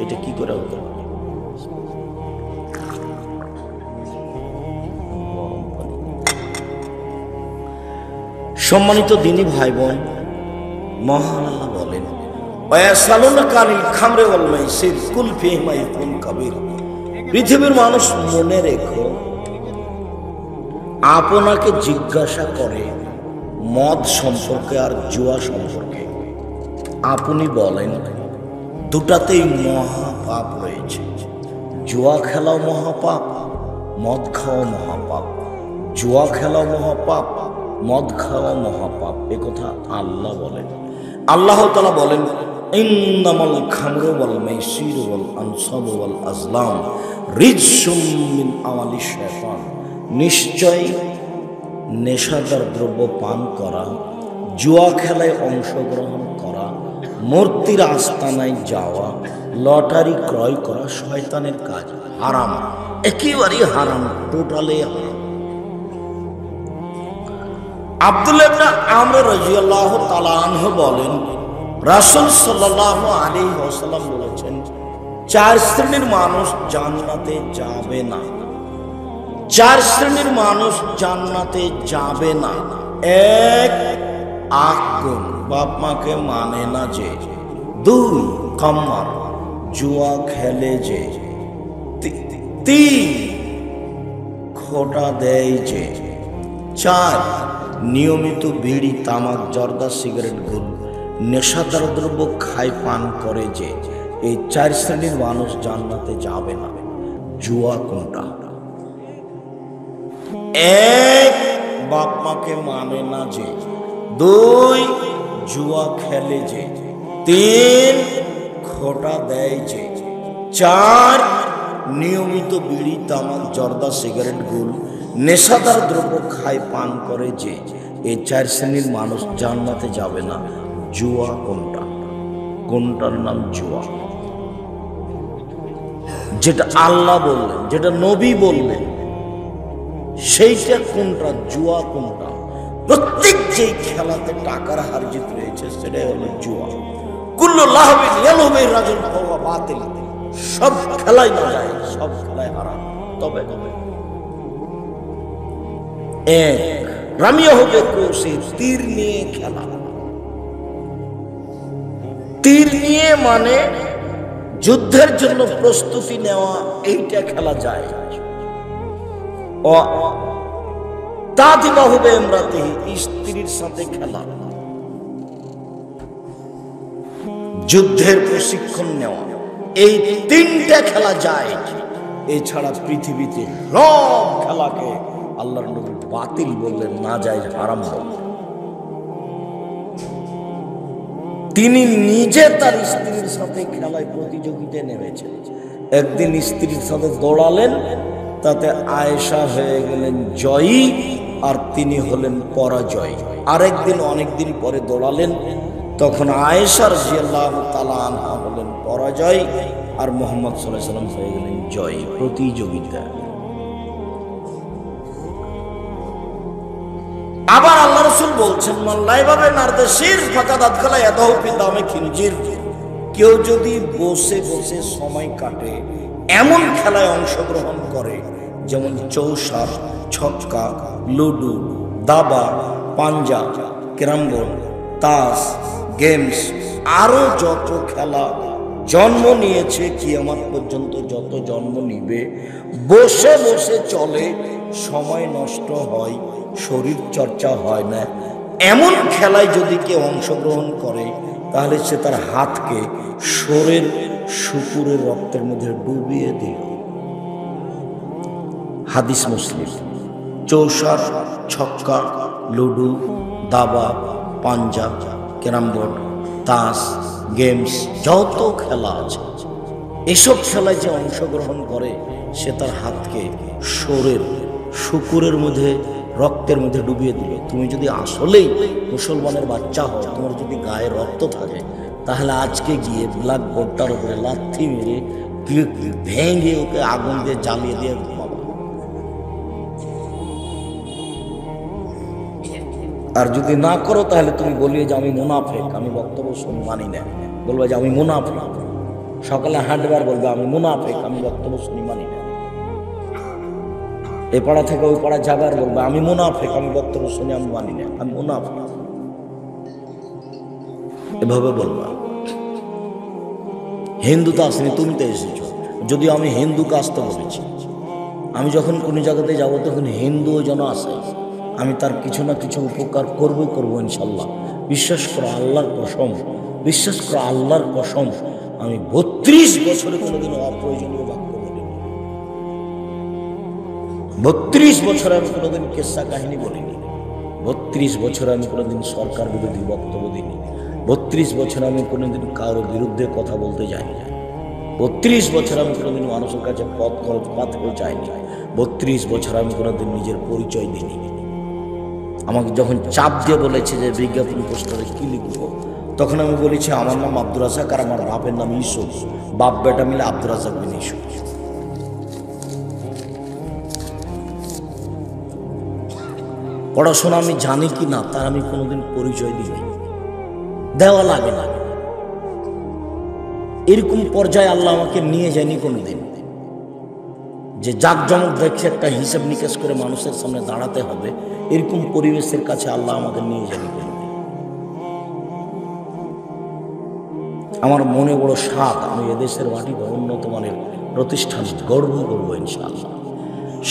এটা কি করে হতে পারে? সম্মানিত দিনী ভাই বোন, মহান আল্লাহ বলেন, পৃথিবীর মানুষ মনে রেখো, আপনাকে জিজ্ঞাসা করে মদ সম্পর্কে আর জুয়া সম্পর্কে, আপনি বলেন দুটাতেই মহাপাপ রয়েছে। জুয়া খেলাও মহাপাপ, মদ খাওয়া মহাপাপ। জুয়া খেলাও মহাপাপ, মদ খাওয়া মহাপাপ। এ কথা আল্লাহ বলেন। আল্লাহ তাআলা বলেন, ইন্নামাল খামরু ওয়াল মাইসিরু ওয়াল আনসাবু ওয়াল আজলাম রিজসুম মিন আমালিশ শায়তান। নিশ্চয় নেশাদার দ্রব্য পান করা, জুয়া খেলায় অংশগ্রহণ করা, মূর্তির আস্তানায় যাওয়া, লটারি ক্রয় করা শয়তানের কাজ। হারাম, একেবারেই হারাম, টোটালি হারাম। আব্দুল্লাহ ইবনে আমর রাদিয়াল্লাহু তাআলা আনহু বলেন, রাসূল সাল্লাল্লাহু আলাইহি ওয়াসাল্লাম বলেছেন, চার শ্রেণীর মানুষ জান্নাতে যাবে না। চার শ্রেণীর মানুষ জান্নাতে যাবে না। এক, আকুল, বাপ মাকে মানে না যে। দুই, কাম্মার, জুয়া খেলে যে। তিন, খোটা দেয় যে। চার, নিয়মিত বিড়ি, তামাক, জর্দা, সিগারেট, গুল, নেশাদার দ্রব্য খায়, পান করে যে। এই চার শ্রেণীর মানুষ জান্নাতে যাবে না। জুয়া কোনটা? এক, বাপ মাকে মানে না যে। দুই, জুয়া খেলে যে। তিন, খোটা দেয় যে। চার, নিয়মিত বিড়ি, তামাক, জর্দা, সিগারেট, গুল, নেশাদার দ্রব্য খায়, পান করে যে। এই চার শ্রেণীর মানুষ জান্নাতে যাবে না। জুয়া কোনটা? কোনটার নাম জুয়া? যেটা আল্লাহ বললেন, যেটা নবী বললেন, সেইটা কোনটা? জুয়া কোনটা? প্রত্যেক যে খেলাতে টাকার হার জিত রয়েছে সেটাই হলো জুয়া। কুল্লু লাহবিন ইয়ালহুবি রাজুল ফাহুয়া বাতিল। সব খেলাই না যায়, সব খেলায় হারাম। তবে এক, রামিয়া হবে কৌশি, তীর নিয়ে খেলা। তীর নিয়ে মানে যুদ্ধের জন্য প্রস্তুতি নেওয়া, এইটা খেলা যায়। ও তাদিবা হবে ইমরাতিহি, স্ত্রীর সাথে খেলা, যুদ্ধের প্রশিক্ষণ নেওয়া, এই তিনটা খেলা যায়। এছাড়া পৃথিবীতে সব খেলাকে আল্লাহর নবী বাতিল বললেন, না যায়, হারাম বললেন। তিনি নিজে তার স্ত্রীর সাথে খেলায় প্রতিযোগিতায় নেমেছেন। একদিন স্ত্রীর সাথে দৌড়ালেন, তাতে আয়েশা হয়ে গেলেন জয়ী আর তিনি হলেন পরাজয়। আরেকদিন অনেকদিন পরে দৌড়ালেন, তখন আয়েশা রাদিয়াল্লাহু তাআলা আনহা হলেন পরাজয়, আর মুহাম্মদ সাল্লাল্লাহু আলাইহি ওয়াসাল্লাম হয়ে গেলেন জয়। প্রতিযোগিতা। আবার আল্লাহ রাসূল বলছেন, মান লাইবাবে নারদেশির ফাকাদ আদখালা ইয়াদাহু ফি দামে খিনজির। কেউ যদি বসে বসে সময় কাটে এমন খেলায় অংশগ্রহণ করে, যেমন চৌসার, ছক্কা, লুডু, দাবা, পাঞ্জা, ক্যারাম বোর্ড, তাস, গেমস, আরো যত খেলা জন্ম নিয়েছে, কিয়ামত পর্যন্ত যত জন্ম নিবে, বসে বসে চলে, সময় নষ্ট হয়, শরীর চর্চা হয় না, এমন খেলায় যদি কেউ অংশগ্রহণ করে, তাহলে সে তার হাতকে শরীর শুকুরের রক্তের মধ্যে ডুবিয়ে দিল। হাদিস মুসলিম। চৌসার, ছক্কা, লুডু, দাবা, পাঞ্জা, ক্যারাম বোর্ড, তাস, গেমস, যত খেলা আছে, এসব খেলায় যে অংশগ্রহণ করে, সে তার হাতকে শরীর শুকুরের মধ্যে রক্তের মধ্যে ডুবিয়ে দিল। তুমি যদি আসলেই মুসলমানের বাচ্চা হও, তোমার যদি গায়ে রক্ত থাকে, তাহলে আজকে গিয়ে ব্ল্যাক বোর্ডটার উপরে লাথি মেরে ভেঙে ওকে আগুন দিয়ে জ্বালিয়ে দিয়ে ঘুমাবো। আর যদি না করো, তাহলে তুমি বলিয়ে যে আমি মুনাফেক, আমি বক্তব্য শুনি মানি না, বলবে যে আমি মুনাফেক। সকালে হাঁটবার বলবে আমি মুনাফেক, আমি বক্তব্য শুনি মানি না। এ পাড়া থেকে ওই পাড়া যাবার বলবে আমি মুনাফেক, আমি বক্তব্য শুনি আমি মানি না, আমি মুনাফেক। এভাবে বলবা। হিন্দু তো আসেনি, তুমি তো এসেছো। যদিও আমি হিন্দুকে আসতে বলেছি, আমি যখন কোনো জায়গাতে যাবো তখন হিন্দুও যেন আসে, আমি তার কিছু না কিছু উপকার করবো ইনশাল্লাহ। বিশ্বাস করো আল্লাহর কসম, বিশ্বাস করো আল্লাহর কসম, আমি 32 বছরে কোনোদিন অপ্রয়োজনীয় বাক্য বলিনি। 32 বছরে আমি কোনোদিন কেসা কাহিনী বলিনি। 32 বছরে আমি কোনোদিন সরকার বিরোধী বক্তব্য দিইনি। 32 বছরে আমি কোনোদিন কারোর বিরুদ্ধে কথা বলতে যাইনি। 32 বছর আমি কোনোদিন মানুষের কাছে পথ খরচ পাতেও চাইনি। 32 বছর আমি কোনোদিন নিজের পরিচয় দিইনি। আমাকে যখন চাপ দিয়ে বলেছে যে বিজ্ঞাপন পোস্টারে কি লিখবো, তখন আমি বলেছি আমার নাম আব্দুর রাজ্জাক আর আমার বাপের নাম ইউসুফ, বাপ বেটা মিলে আব্দুর রাজ্জাক বিন ইউসুফ। পড়াশোনা আমি জানি কি না তার আমি কোনোদিন পরিচয় দিইনি, দেওয়া লাগে না। এরকম পর্যায়ে আল্লাহ আমাকে নিয়ে যায়নি কোনোদিন যে জাকজমক দেখে একটা হিসাব নিকেশ করে মানুষের সামনে দাঁড়াতে হবে, এরকম পরিবেশের কাছে আল্লাহ আমাকে নিয়ে যায়নি কোনোদিন। আমার মনে বড় সাধ, আমি এদেশের মাটিতে উন্নত মানের প্রতিষ্ঠান গর্ব করবো ইনশাআল্লাহ।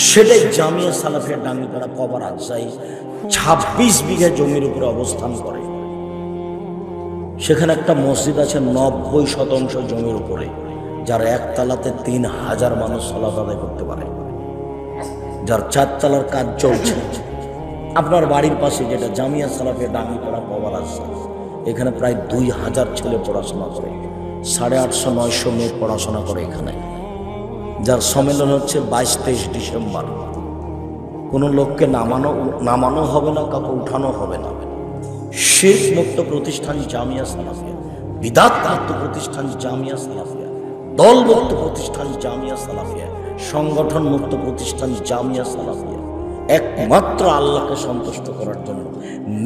সেটাই জামিয়া সালাফিয়া ডাঙ্গিপাড়া কবার আজসাই 26 বিঘা জমির উপরে অবস্থান করে। সেখানে একটা মসজিদ আছে 90% জমির উপরে, যার একতলাতে 3000 মানুষ সালাত আদায় করতে পারে, যার 4 তলার কাজ চলছে। আপনার বাড়ির পাশে যেটা জামিয়া সালাফিয়া ডাঙ্গিপাড়া কবার আজসাই, এখানে প্রায় 2000 ছেলে পড়াশোনা করে, 850-900 মেয়ে পড়াশোনা করে এখানে, যার সম্মেলন হচ্ছে 22-23 ডিসেম্বর। কোনো লোককে নামানো হবে না, কাউকে উঠানো হবে না। শিরক মুক্ত প্রতিষ্ঠান জামিয়া সালাফিয়া, বিদআত মুক্ত প্রতিষ্ঠান জামিয়া সালাফিয়া, দল মুক্ত প্রতিষ্ঠান জামিয়া সালাফিয়া, সংগঠন মুক্ত প্রতিষ্ঠান জামিয়া সালাফিয়া, একমাত্র আল্লাহকে সন্তুষ্ট করার জন্য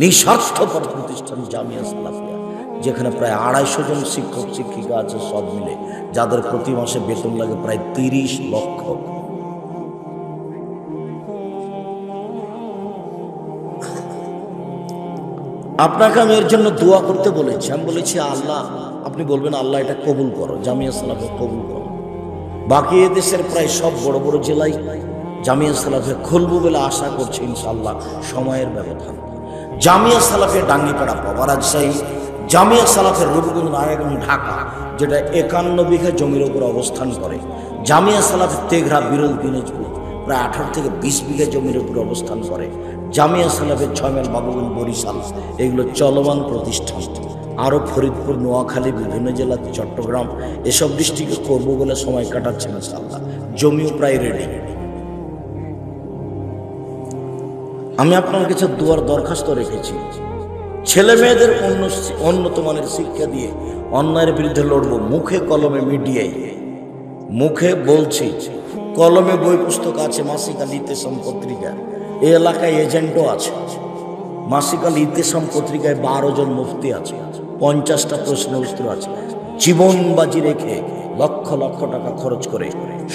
নিঃস্বার্থপর প্রতিষ্ঠান জামিয়া সালাফিয়া, যেখানে প্রায় 250 জন শিক্ষক শিক্ষিকা আছে সব মিলে, যাদের প্রতি মাসে বেতন লাগে প্রায় 30 লক্ষ। আপনাকে আমি এর জন্য দোয়া করতে বলেছি। আমি বলেছি আল্লাহ, আপনি বলবেন আল্লাহ এটা কবুল করো, জামিয়া সালাফিয়া কবুল করো। বাকি এদেশের প্রায় সব বড় বড় জেলায় জামিয়া সালাফিয়া খুলবো বলে আশা করছি ইনশাআল্লাহ, সময়ের ব্যবধান। জামিয়া সালাফিয়া ডাঙ্গিপাড়া বাবা রাজশাহী, জামিয়া সালাফের রূপগঞ্জ নারায়ণগঞ্জ ঢাকা, যেটা 51 বিঘা জমির উপর অবস্থান করে। জামিয়া সালাফের তেঘরা বিরল দিনাজপুর, প্রায় 18 থেকে 20 বিঘা জমির উপর অবস্থান করে। জামিয়া সালাফের 6 মাইল বাবুগঞ্জ বরিশাল, এগুলো চলমান প্রতিষ্ঠান। আরও ফরিদপুর, নোয়াখালী, বিভিন্ন জেলা, চট্টগ্রাম, এসব ডিস্ট্রিক্টে করবো বলে সময় কাটাচ্ছে ইনশাআল্লাহ। জমিও প্রায় রেডি। আমি আপনার কাছে দুয়ার দরখাস্ত রেখেছি, ছেলে মেয়েদের উন্নত মানের শিক্ষা দিয়ে অন্যায়ের বিরুদ্ধে লড়বো, মুখে কলমে মিডিয়ায়, মুখে বলছি, কলমে বই পুস্তক আছে, মাসিকাল ইতেসাম পত্রিকা, এই এলাকায় এজেন্টও আছে। মাসিকাল ইতেসাম পত্রিকায় 12 জন মুফতি আছে, 50টা প্রশ্নের উত্তর আছে। জীবন বাজি রেখে লক্ষ লক্ষ টাকা খরচ করে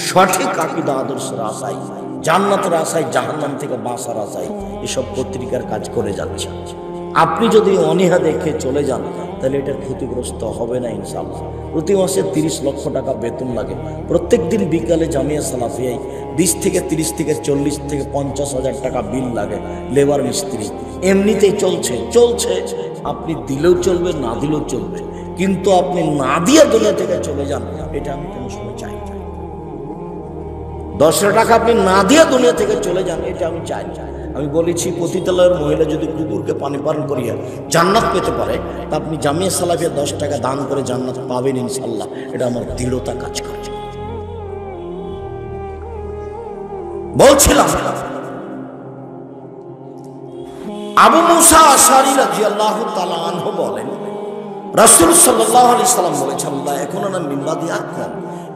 সঠিক আকীদা আদর্শের আশায়, জান্নাতের আশায়, জাহান্নাম থেকে বাঁচার আশায় এসব পত্রিকার কাজ করে যাচ্ছে। আপনি যদি অনীহা দেখে চলে যান তাহলে এটার ক্ষতিগ্রস্ত হবে না ইনশাআল্লাহ। প্রতি মাসে 30 লক্ষ টাকা বেতন লাগে। প্রত্যেক দিন বিকালে জামিয়া সালাফিয়ায় 20 থেকে 30 থেকে 40 থেকে 50 হাজার টাকা বিল লাগে, লেবার মিস্ত্রি। এমনিতেই চলছে। আপনি দিলেও চলবে, না দিলেও চলবে, কিন্তু আপনি না দিয়ে দুনিয়া থেকে চলে যান, এটা আমি কোনো সময় চাই না। 10 টাকা আপনি না দিয়ে দুনিয়া থেকে চলে যান, এটা আমি চাই না। আমি বলেছি, পতিতালয়ের মহিলা যদি কুকুরকে পানি পান করিয়া জান্নাত পেতে পারে, তা আপনি জামিয়া সালাফিয়া 10 টাকা দান করে জান্নাত পাবেন ইনশাআল্লাহ। এটা আমার দৃঢ়তা কাজ করছে। বলছিলাম, আবু মুসা আশআরী রাদিয়াল্লাহু তাআলা আনহু বলেন, রাসূল সাল্লাল্লাহু আলাইহি সাল্লাম বলেছেন, লা ইয়াকুনুনা মিন বাদি আকওয়াম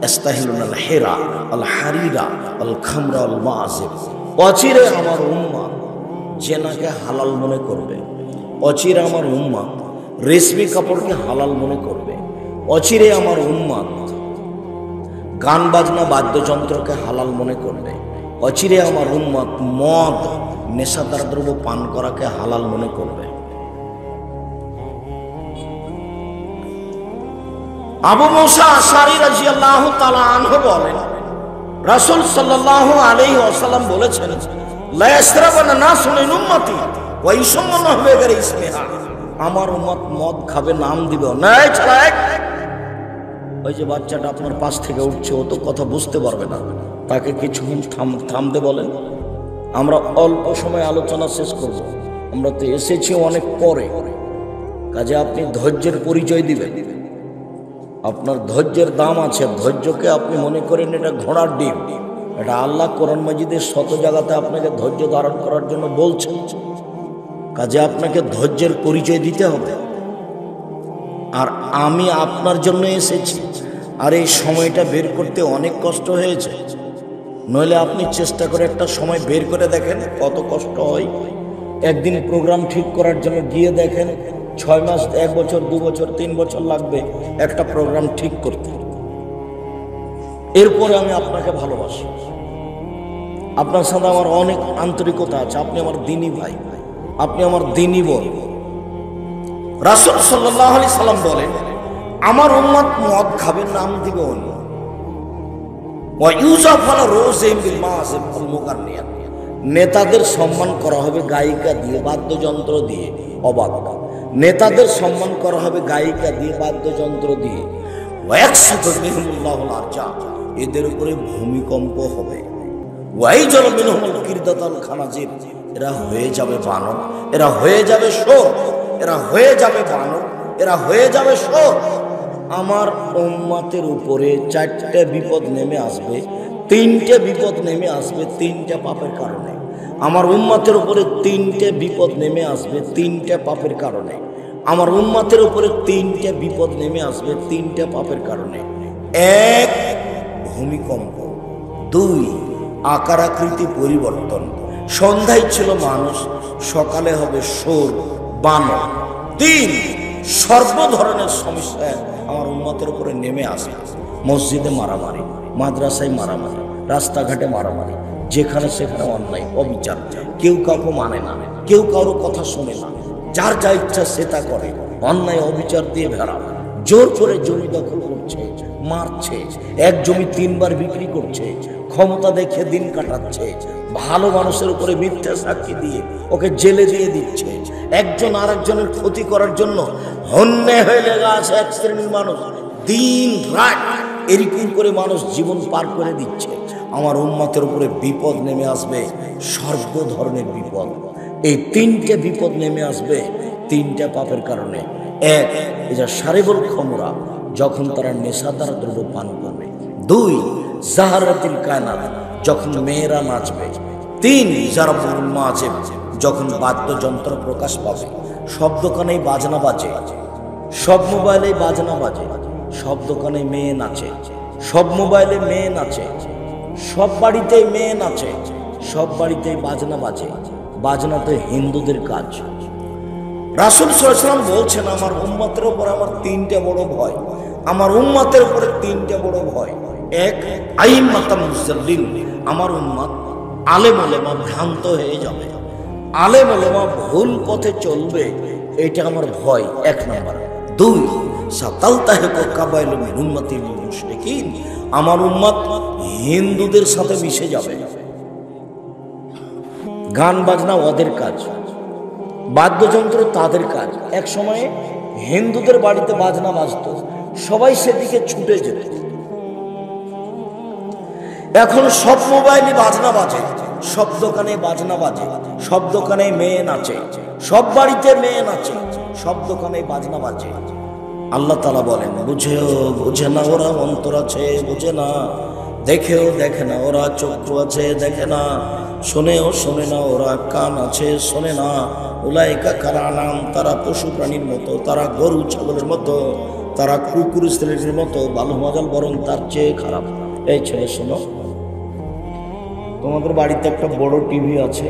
ইস্তাহিলুনাল হিরা আল হারিরা আল খামরা আল মাযিব। অচিরে আমার উম্মত জেনাকে হালাল মনে করবে, অচিরে আমার উম্মত রেশমি কাপড়কে হালাল মনে করবে, অচিরে আমার উম্মত গান বাজনা বাদ্যযন্ত্রকে হালাল মনে করবে, অচিরে আমার উম্মত মদ নেশাদার দ্রব্য পান করাকে হালাল মনে করবে। আবু মুসা আশআরী রাদিয়াল্লাহু তাআলা আনহু বলেন, রাসূল সাল্লাল্লাহু আলাইহি ওয়াসাল্লাম বলেছেন, লা ইয়াশরাবানা নাসুন মিন উম্মতি ওয়া ইউসাম্মুনা বিগাইরি ইসমিহা। আমার উম্মত মদ খাবে, নাম দিবে না। ওই যে বাচ্চাটা আপনার পাশ থেকে উঠছে, ও তো কথা বুঝতে পারবে না, তাকে কিছুক্ষণ থামতে বলেন। আমরা অল্প সময় আলোচনা শেষ করব, আমরা তো এসেছি অনেক পরে, কাজে আপনি ধৈর্যের পরিচয় দিবেন। আপনার ধৈর্যের দাম আছে। ধৈর্যকে আপনি মনে করেন এটা ঘোড়ার ডিম, এটা আল্লাহ কোরআন মাজিদের শত জায়গাতে আপনাকে ধৈর্য ধারণ করার জন্য বলছেন। কাজে আপনাকে ধৈর্যের পরিচয় দিতে হবে। আর আমি আপনার জন্য এসেছি, আর এই সময়টা বের করতে অনেক কষ্ট হয়েছে। নইলে আপনি চেষ্টা করে একটা সময় বের করে দেখেন কত কষ্ট হয়। একদিন প্রোগ্রাম ঠিক করার জন্য গিয়ে দেখেন 6 মাস, 1 বছর, 2 বছর, 3 বছর লাগবে একটা প্রোগ্রাম ঠিক করতে। এরপরে আমি আপনাকে ভালোবাসি, আপনার সাথে আমার অনেক আন্তরিকতা আছে। আপনি আমার দ্বীনি ভাই, আপনি আমার দ্বীনি বোন। রাসূল সাল্লাল্লাহু আলাইহি সাল্লাম বলেন, আমার উম্মত মদ খাবে, নাম দিবে অন্য। ওয়া ইউজাফালা রোজিম বিল মাযিব আল মুগান্নিয়াত। নেতাদের সম্মান করা হবে গায়িকা দিয়ে, বাদ্যযন্ত্র দিয়ে। অবাক, নেতাদের সম্মান করা হবে গায়িকা দিয়ে, বাদ্যযন্ত্র দিয়ে। ওয়াকসাতু মিনহুমুল্লাহুল আরজা। এদের উপরে ভূমিকম্প হবে। ওয়াইজাল মিনহুমুল কিরদাতাল খানাজির। এরা হয়ে যাবে বানর, এরা হয়ে যাবে শোর, এরা হয়ে যাবে বানর, এরা হয়ে যাবে শোর। আমার উম্মতের উপরে 4টে বিপদ নেমে আসবে, 3টে বিপদ নেমে আসবে 3টে পাপের কারণে। আমার উম্মতের উপরে 3টে বিপদ নেমে আসবে 3টে পাপের কারণে। আমার উম্মতের উপরে 3টে বিপদ নেমে আসবে 3টে পাপের কারণে। 1, ভূমিকম্প। 2, আকার আকৃতি পরিবর্তন। সন্ধ্যায় ছিল মানুষ, সকালে হবে শোর, বানর। 3, সর্ব ধরনের সমস্যা আমার উম্মতের উপরে নেমে আসে। মসজিদে মারামারি, মাদ্রাসায় মারামারি, রাস্তাঘাটে মারামারি, যেখানে সেখানে অন্যায়, অবিচার, কেউ কাউকে মানে না, কেউ কারো কথা শোনে না, যার যা ইচ্ছা সে তা করে। অন্যায় অবিচার দিয়ে ভেড়া, জোর করে জমি দখল করছে, মারছে, এক জমি 3 বার বিক্রি করছে, ক্ষমতা দেখে দিন কাটাচ্ছে, ভালো মানুষের উপরে মিথ্যা সাক্ষী দিয়ে ওকে জেলে দিয়ে দিচ্ছে। একজন আর একজনের ক্ষতি করার জন্য হন্যে হয়ে লেগে আছে এক শ্রেণীর মানুষ। দিন রাত এরকম করে মানুষ জীবন পার করে দিচ্ছে। আমার উম্মতের উপরে বিপদ নেমে আসবে, সর্ব ধরনের বিপদ। এই 3টে বিপদ নেমে আসবে 3টে পাপের কারণে। 1, এই যে শারিবুল খমরা, যখন তারা নেশাদার দ্রব্য পান করবে। 2, জাহারাতুল কায়নাত, যখন মেয়েরা নাচবে। 3, জারবুল মাযিব, যখন বাদ্যযন্ত্র প্রকাশ পাবে। সব দোকানেই বাজনা বাজে, সব মোবাইলেই বাজনা বাজে, সব দোকানে মেয়ে নাচে, সব মোবাইলে মেয়ে নাচে, সব বাড়িতেই মেয়ে নাচে, সব বাড়িতেই বাজনা বাজে। বাজনা তো হিন্দুদের কাজ। রাসূল সাল্লাল্লাহু আলাইহি ওয়াসাল্লাম বলছেন, আমার উম্মতের উপর আমার তিনটে বড় ভয়, আমার উম্মতের উপরে তিনটে বড় ভয়। এক, আইম্মাতাল মুসাল্লিন, আমার উম্মত আলেম ওলেমা ভ্রান্ত হয়ে যাবে, আলেম ওলেমা ভুল পথে চলবে, এটা আমার ভয়, এক নম্বর। দুই, সাতালতাহিকু কাবাইলু মিন উম্মতিল মুশরিকিন, আমার উম্মত হিন্দুদের সাথে মিশে যাবে। গান বাজনা ওদের কাজ, বাদ্যযন্ত্র তাদের কাজ। এক সময়ে হিন্দুদের বাড়িতে বাজনা বাজতো, সবাই সেদিকে ছুটে যেত। এখন সব মোবাইলে বাজনা বাজে, সব দোকানে বাজনা বাজে, সব দোকানে মেয়ে নাচে, সব বাড়িতে মেয়ে নাচে, সব দোকানে বাজনা বাজে। আল্লাহ তাআলা বলেন, বুঝে না ওরা অন্তর আছে, বুঝে না, দেখেও দেখে না ওরা চক্ষু আছে, দেখে না, শোনেও শোনে না ওরা কান আছে, শোনে না। উলাইকা কালানাম, তারা পশু প্রাণীর মতো, তারা গরু ছাগলের মতো, তারা কুকুর স্ত্রীর মতো, বালু মাজাল বরং তার চেয়ে খারাপ। এই ছেলে শোনো, তোমাদের বাড়িতে একটা বড় টিভি আছে,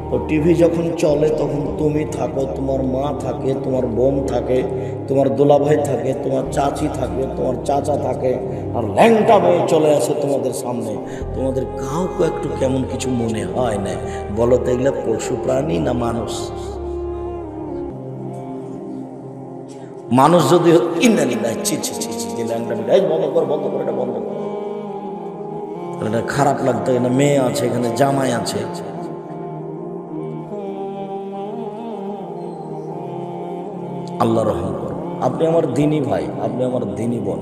তো টিভি যখন চলে তখন তুমি থাকো, তোমার মা থাকে, তোমার বোন থাকে, তোমার দোলাভাই থাকে, তোমার চাচি থাকে, তোমার চাচা থাকে, আর ল্যাংটা মেয়ে চলে আসে তোমাদের সামনে। তোমাদের কাউকে একটু কেমন কিছু মনে হয় না? বলো তো, এগুলো পশু প্রাণী না মানুষ? মানুষ যদি বন্ধ কর, বন্ধ করে, এটা বন্ধ কর, এটা খারাপ লাগতো। এখানে মেয়ে আছে, এখানে জামাই আছে। আল্লাহ রহম করো। আপনি আমার দিনী ভাই, আপনি আমার দিনী বোন,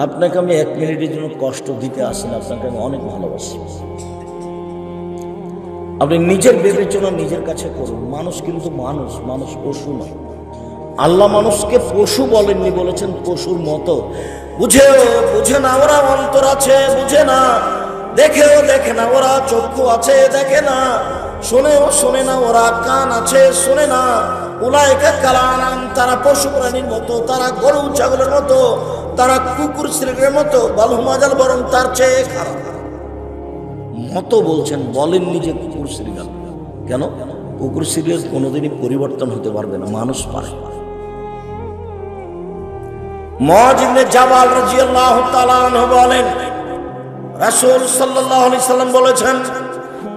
আপনাকে আমি এক মিনিটের জন্য কষ্ট দিতে আসি না, আপনাকে আমি অনেক ভালোবাসি। আপনি নিজের বিবেচনা নিজের কাছে করুন। মানুষ কিন্তু মানুষ, মানুষ পশু নয়। আল্লাহ মানুষকে পশু বলেননি, বলেছেন পশুর মতো। বুঝে না ওরা অন্তর আছে, বুঝে না, দেখেও দেখে না ওরা চক্ষু আছে, দেখে না, শোনেও শোনে না ওরা কান আছে, শোনে না। উলাইকা কালানাম, তারা পশু প্রাণীর মতো, তারা গরু ছাগলের মতো, তারা কুকুর শ্রেণীর মতো, বালু মাজাল বরং তার চেয়ে খারাপ। মতো বলছেন, বলেননি যে কুকুর শ্রীগাল। কেন? কুকুর শ্রীগাল কোনোদিনই পরিবর্তন হতে পারবে না, মানুষ পারে। মুআয ইবনে জাবাল রাদিয়াল্লাহু তাআলা আনহু বলেন, রাসূল সাল্লাল্লাহু আলাইহি সাল্লাম বলেছেন,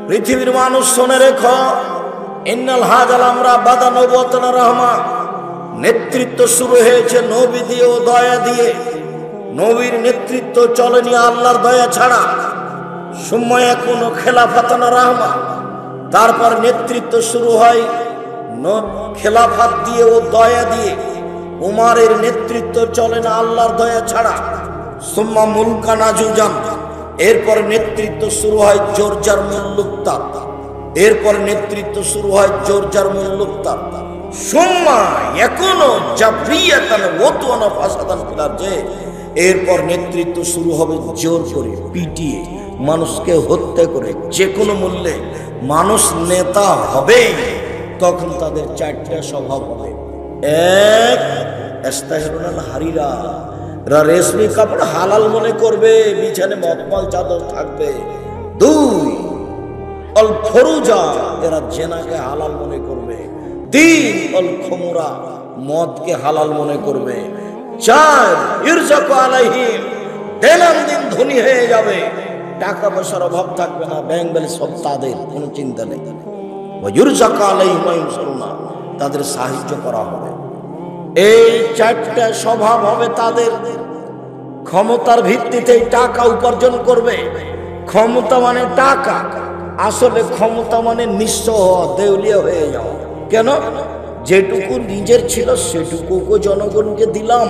পৃথিবীর মানুষ শুনে রেখো, ইন্নাল হাযাল আমরা বাদা নবুওয়াতুন রাহমা, নেতৃত্ব শুরু হয়েছে নবী দিয়ে ও দয়া দিয়ে। নবীর নেতৃত্ব চলেনি আল্লাহর দয়া ছাড়া। সুম্মা ইয়াকুনু খেলাফাতুন রাহমা, তারপর নেতৃত্ব শুরু হয় খেলাফত দিয়ে ও দয়া দিয়ে। উমারের নেতৃত্ব চলে না আল্লাহর দয়া ছাড়া। সুম্মা মুলকান আজুজান, এরপর নেতৃত্ব শুরু হয় জোরজার মুল্লুকতা, এরপর নেতৃত্ব শুরু হয় জোরজার মুল্লুকতা। সুম্মা ইয়াকুনু জাবরিয়াতান ওয়াতুনা ফাসাদান ফিল আরদি, এরপর নেতৃত্ব শুরু হবে জোর করে, পিটিয়ে, মানুষকে হত্যা করে, যে কোনো মূল্যে মানুষ নেতা হবে। তখন তাদের চারটা স্বভাব হবে। এক, ইস্তাহরুল হারিরা, এরা রেশমি কাপড় হালাল মনে করবে, বিছানে মখমল চাদর থাকবে। দুই, অল ফরুজা, এরা জেনাকে হালাল মনে করবে। তিন, অল খুমরা, মদকে হালাল মনে করবে। চার, ইরজাকু আলাইহিম, দিন ধনী হয়ে যাবে, টাকা পয়সার অভাব থাকবে না, ব্যাংক ব্যালেন্স সব তাদের, কোনো চিন্তা নেই। ইরজাকু আলাইহিম ওয়া ইনসুরুনা, তাদের সাহায্য করা হবে। এই চারটা স্বভাব হবে তাদের। ক্ষমতার ভিত্তিতে টাকা উপার্জন করবে। ক্ষমতা মানে টাকা, আসলে ক্ষমতা মানে নিঃস্ব হওয়া, দেউলিয়া হয়ে যাওয়া। কেন? যেটুকু নিজের ছিল সেটুকুকে জনগণকে দিলাম,